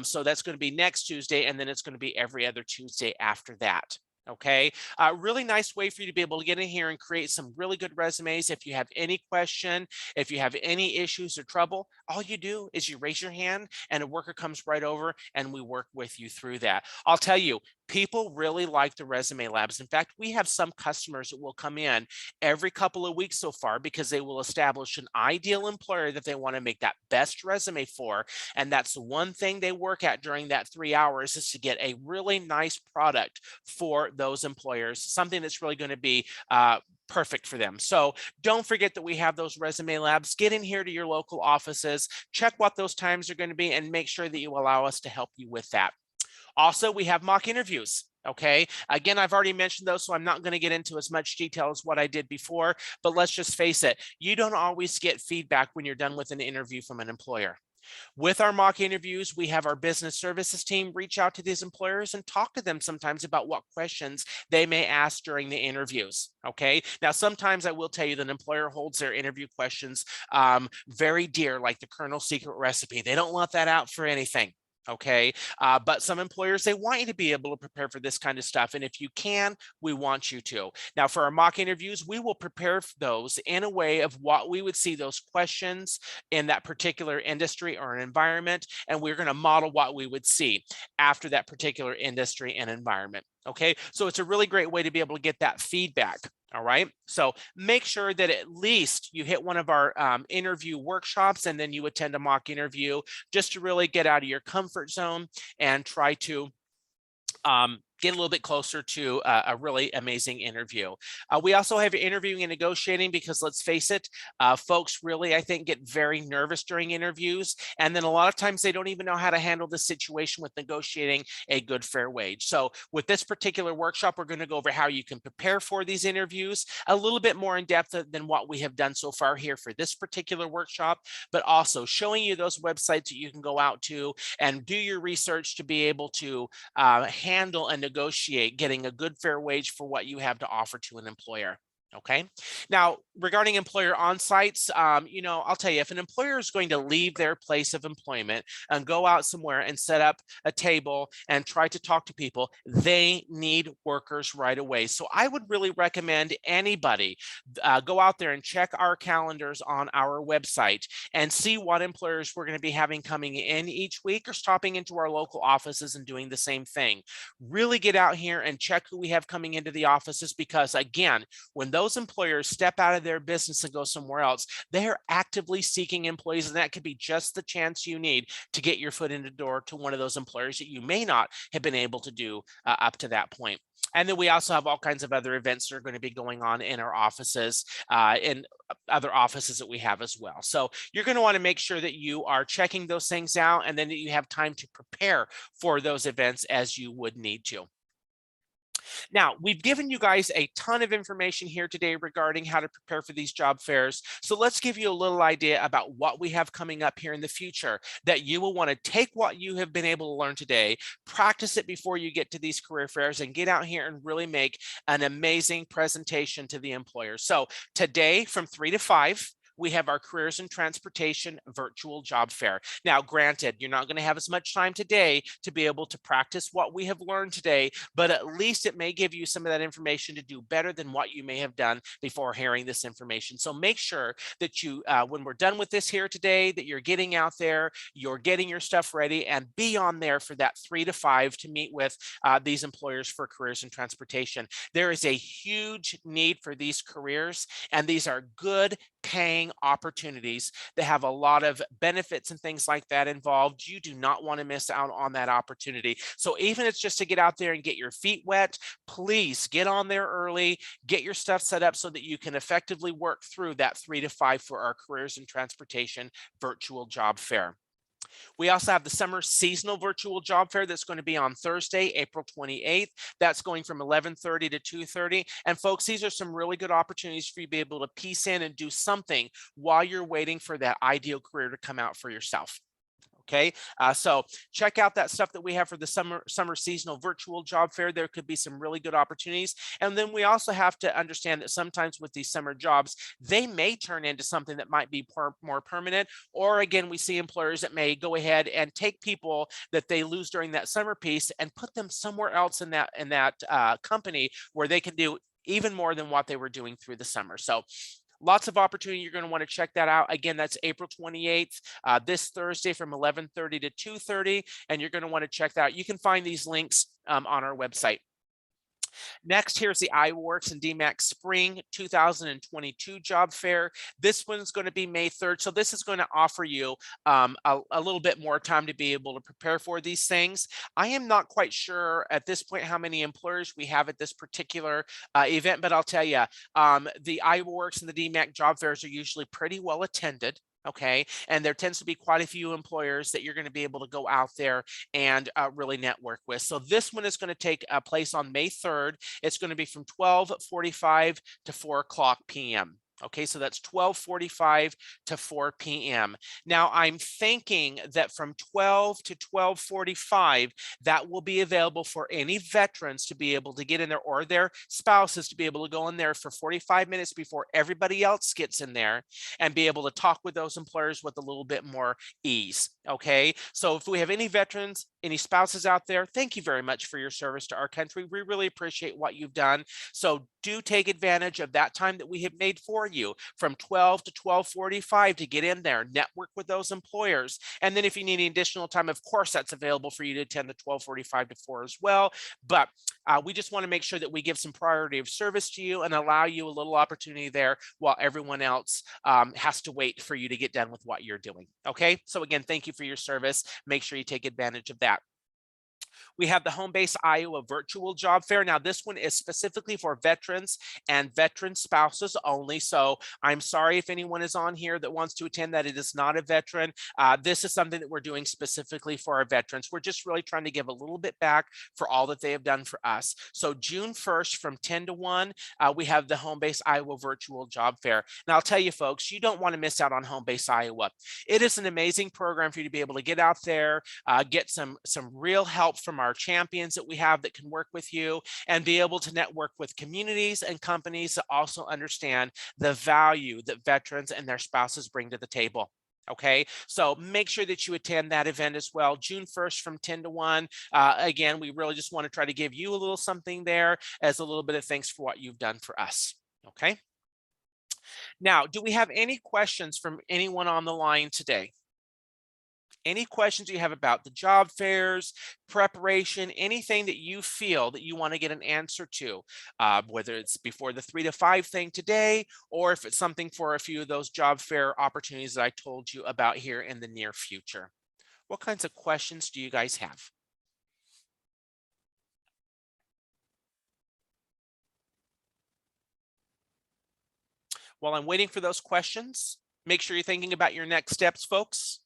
So that's going to be next Tuesday, and then it's going to be every other Tuesday after that. Okay, really nice way for you to be able to get in here and create some really good resumes. If you have any question, if you have any issues or trouble, all you do is you raise your hand and a worker comes right over and we work with you through that. I'll tell you, People really like the resume labs. In fact, we have some customers that will come in every couple of weeks so far because they will establish an ideal employer that they want to make that best resume for. And that's the one thing they work at during that 3 hours, is to get a really nice product for those employers, something that's really going to be perfect for them. So don't forget that we have those resume labs. Get in here to your local offices, check what those times are going to be, and make sure that you allow us to help you with that. Also, we have mock interviews. Okay. Again, I've already mentioned those, so I'm not going to get into as much detail as what I did before, but let's just face it, you don't always get feedback when you're done with an interview from an employer. With our mock interviews, we have our business services team reach out to these employers and talk to them sometimes about what questions they may ask during the interviews. Okay. Now, sometimes I will tell you that an employer holds their interview questions very dear, like the Colonel's secret recipe. They don't let that out for anything. Okay. But some employers, they want you to be able to prepare for this kind of stuff. And if you can, we want you to. Now, for our mock interviews, we will prepare those in a way of what we would see those questions in that particular industry or an environment. And we're going to model what we would see after that particular industry and environment. Okay. So it's a really great way to be able to get that feedback. All right. So make sure that at least you hit one of our interview workshops, and then you attend a mock interview, just to really get out of your comfort zone and try to get a little bit closer to a really amazing interview. We also have interviewing and negotiating, because let's face it, folks really, I think, get very nervous during interviews. And then a lot of times they don't even know how to handle the situation with negotiating a good, fair wage. So with this particular workshop, we're going to go over how you can prepare for these interviews a little bit more in depth than what we have done so far here for this particular workshop, but also showing you those websites that you can go out to and do your research to be able to handle and negotiate getting a good, fair wage for what you have to offer to an employer. Okay. Now, regarding employer on-sites, I'll tell you, if an employer is going to leave their place of employment and go out somewhere and set up a table and try to talk to people, they need workers right away. So I would really recommend anybody go out there and check our calendars on our website and see what employers we're going to be having coming in each week, or stopping into our local offices and doing the same thing. Really get out here and check who we have coming into the offices, because again, when those employers step out of their business and go somewhere else, they're actively seeking employees, and that could be just the chance you need to get your foot in the door to one of those employers that you may not have been able to do up to that point. And then we also have all kinds of other events that are going to be going on in our offices, in other offices that we have as well. So you're going to want to make sure that you are checking those things out, and then that you have time to prepare for those events as you would need to. Now, we've given you guys a ton of information here today regarding how to prepare for these job fairs. So let's give you a little idea about what we have coming up here in the future, that you will want to take what you have been able to learn today, practice it before you get to these career fairs, and get out here and really make an amazing presentation to the employer. So today from 3 to 5, we have our Careers in Transportation virtual job fair. Now, granted, you're not going to have as much time today to be able to practice what we have learned today, but at least it may give you some of that information to do better than what you may have done before hearing this information. So make sure that you, when we're done with this here today, that you're getting out there, you're getting your stuff ready, and be on there for that 3 to 5 to meet with these employers for Careers in Transportation. There is a huge need for these careers, and these are good paying opportunities that have a lot of benefits and things like that involved. You do not want to miss out on that opportunity. So even if it's just to get out there and get your feet wet, please get on there early, get your stuff set up so that you can effectively work through that 3 to 5 for our Careers in Transportation virtual job fair. We also have the summer seasonal virtual job fair that's going to be on Thursday, April 28th. That's going from 11:30 to 2:30. And folks, these are some really good opportunities for you to be able to piece in and do something while you're waiting for that ideal career to come out for yourself. Okay, so check out that stuff that we have for the summer seasonal virtual job fair. There could be some really good opportunities. And then we also have to understand that sometimes with these summer jobs, they may turn into something that might be more permanent. Or again, we see employers that may go ahead and take people that they lose during that summer piece and put them somewhere else in that company where they can do even more than what they were doing through the summer. So lots of opportunity. You're going to want to check that out. Again, that's April 28th, this Thursday from 11:30 to 2:30, and you're going to want to check that out. You can find these links on our website. Next, here's the IowaWorks and DMAC Spring 2022 Job Fair. This one's going to be May 3rd. So this is going to offer you a little bit more time to be able to prepare for these things. I am not quite sure at this point how many employers we have at this particular event, but I'll tell you, the IowaWorks and the DMAC job fairs are usually pretty well attended. Okay, and there tends to be quite a few employers that you're going to be able to go out there and really network with. So this one is going to take place on May 3rd. It's going to be from 12:45 to 4 p.m. Okay, so that's 12:45 to 4 p.m. Now I'm thinking that from 12 to 12:45, that will be available for any veterans to be able to get in there, or their spouses to be able to go in there for 45 minutes before everybody else gets in there and be able to talk with those employers with a little bit more ease. Okay, so if we have any veterans, any spouses out there, thank you very much for your service to our country. We really appreciate what you've done. So do take advantage of that time that we have made for you from 12 to 12:45 to get in there, network with those employers. And then if you need any additional time, of course, that's available for you to attend the 12:45 to 4 as well. But we just want to make sure that we give some priority of service to you and allow you a little opportunity there while everyone else has to wait for you to get done with what you're doing. Okay, so again, thank you for your service. Make sure you take advantage of that. We have the Home Base Iowa Virtual Job Fair. Now, this one is specifically for veterans and veteran spouses only. So I'm sorry if anyone is on here that wants to attend that it is not a veteran. This is something that we're doing specifically for our veterans. We're just really trying to give a little bit back for all that they have done for us. So June 1st from 10 to 1, we have the Home Base Iowa Virtual Job Fair. Now, I'll tell you folks, you don't want to miss out on Home Base Iowa. It is an amazing program for you to be able to get out there, get some real help from our champions that we have that can work with you, and be able to network with communities and companies that also understand the value that veterans and their spouses bring to the table. Okay, so make sure that you attend that event as well, June 1st from 10 to 1. Again, we really just want to try to give you a little something there as a little bit of thanks for what you've done for us. Okay, now, do we have any questions from anyone on the line today? Any questions you have about the job fairs, preparation, anything that you feel that you want to get an answer to, whether it's before the 3 to 5 thing today, or if it's something for a few of those job fair opportunities that I told you about here in the near future. What kinds of questions do you guys have? While I'm waiting for those questions, make sure you're thinking about your next steps, folks.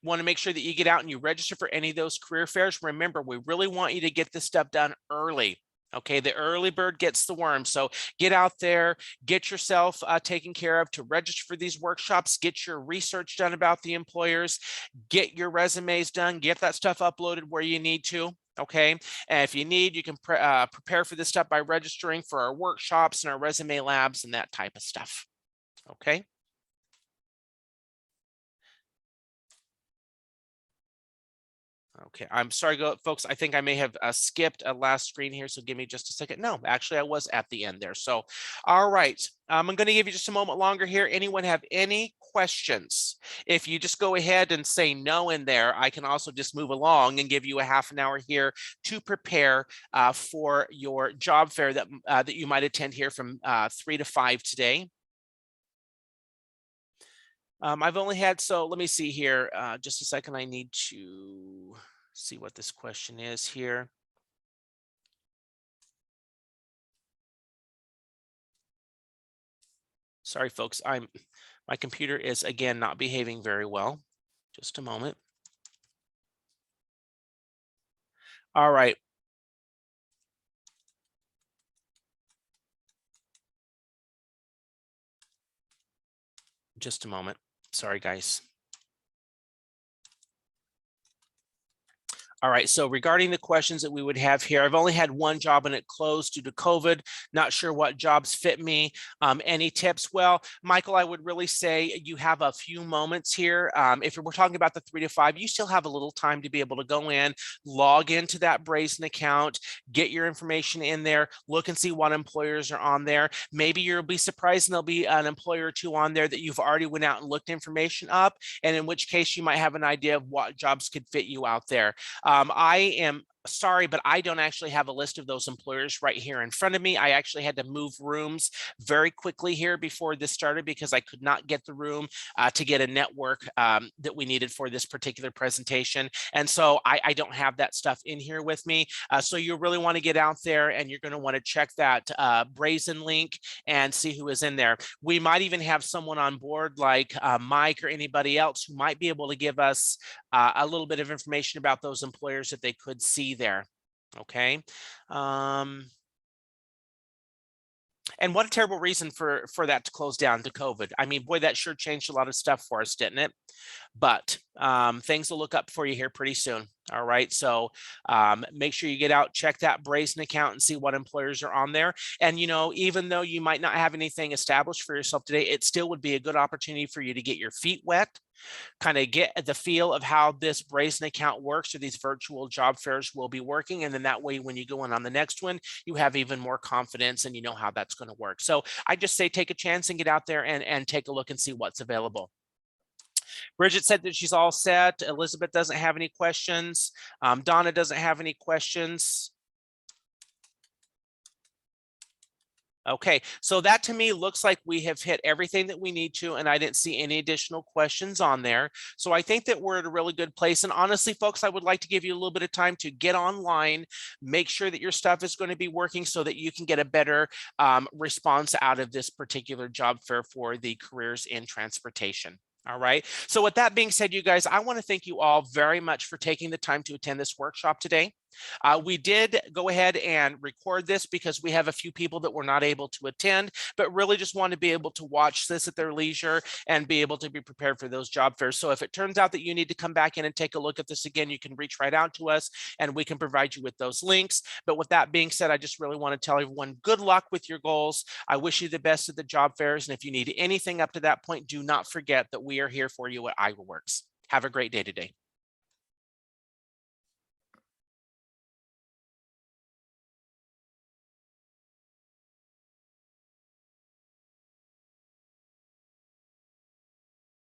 Want to make sure that you get out and you register for any of those career fairs. Remember, we really want you to get this stuff done early. Okay, the early bird gets the worm. So get out there, get yourself taken care of to register for these workshops, get your research done about the employers, get your resumes done, get that stuff uploaded where you need to. Okay, and if you need, you can prepare for this stuff by registering for our workshops and our resume labs and that type of stuff. Okay. Okay, I'm sorry, folks. I think I may have skipped a last screen here, so give me just a second. No, actually, I was at the end there. So, all right, I'm going to give you just a moment longer here. Anyone have any questions? If you just go ahead and say no in there, I can also just move along and give you a half an hour here to prepare for your job fair that that you might attend here from 3 to 5 today. I've only had, so let me see here, just a second. I need to see what this question is here. Sorry, folks, my computer is again not behaving very well. Just a moment. All right. Just a moment. Sorry, guys. All right, so regarding the questions that we would have here, I've only had one job and it closed due to COVID. Not sure what jobs fit me. Any tips? Well, Michael, I would really say you have a few moments here. If we're talking about the 3 to 5, you still have a little time to be able to go in, log into that Brazen account, get your information in there, look and see what employers are on there. Maybe you'll be surprised and there'll be an employer or two on there that you've already went out and looked information up, and in which case you might have an idea of what jobs could fit you out there. I am sorry, but I don't actually have a list of those employers right here in front of me. I actually had to move rooms very quickly here before this started because I could not get the room to get a network that we needed for this particular presentation. And so I don't have that stuff in here with me. So you really want to get out there and you're going to want to check that Brazen link and see who is in there. We might even have someone on board like Mike or anybody else who might be able to give us a little bit of information about those employers that they could see there. Okay. And what a terrible reason for that to close down, to COVID. I mean, boy, that sure changed a lot of stuff for us, didn't it? But things will look up for you here pretty soon. All right, so make sure you get out, check that Brazen account and see what employers are on there. And, you know, even though you might not have anything established for yourself today, it still would be a good opportunity for you to get your feet wet, kind of get the feel of how this Brazen account works, or these virtual job fairs will be working. And then that way, when you go in on the next one, you have even more confidence and you know how that's going to work. So I just say take a chance and get out there and take a look and see what's available. Bridget said that she's all set. Elizabeth doesn't have any questions. Donna doesn't have any questions. Okay, so that to me looks like we have hit everything that we need to, and I didn't see any additional questions on there. So I think that we're at a really good place. And honestly, folks, I would like to give you a little bit of time to get online, make sure that your stuff is going to be working so that you can get a better response out of this particular job fair for the careers in transportation. All right. So with that being said, you guys, I want to thank you all very much for taking the time to attend this workshop today. We did go ahead and record this because we have a few people that were not able to attend, but really just want to be able to watch this at their leisure and be able to be prepared for those job fairs. So if it turns out that you need to come back in and take a look at this again, you can reach right out to us and we can provide you with those links. But with that being said, I just really want to tell everyone good luck with your goals. I wish you the best at the job fairs. And if you need anything up to that point, do not forget that we are here for you at IowaWorks. Have a great day today.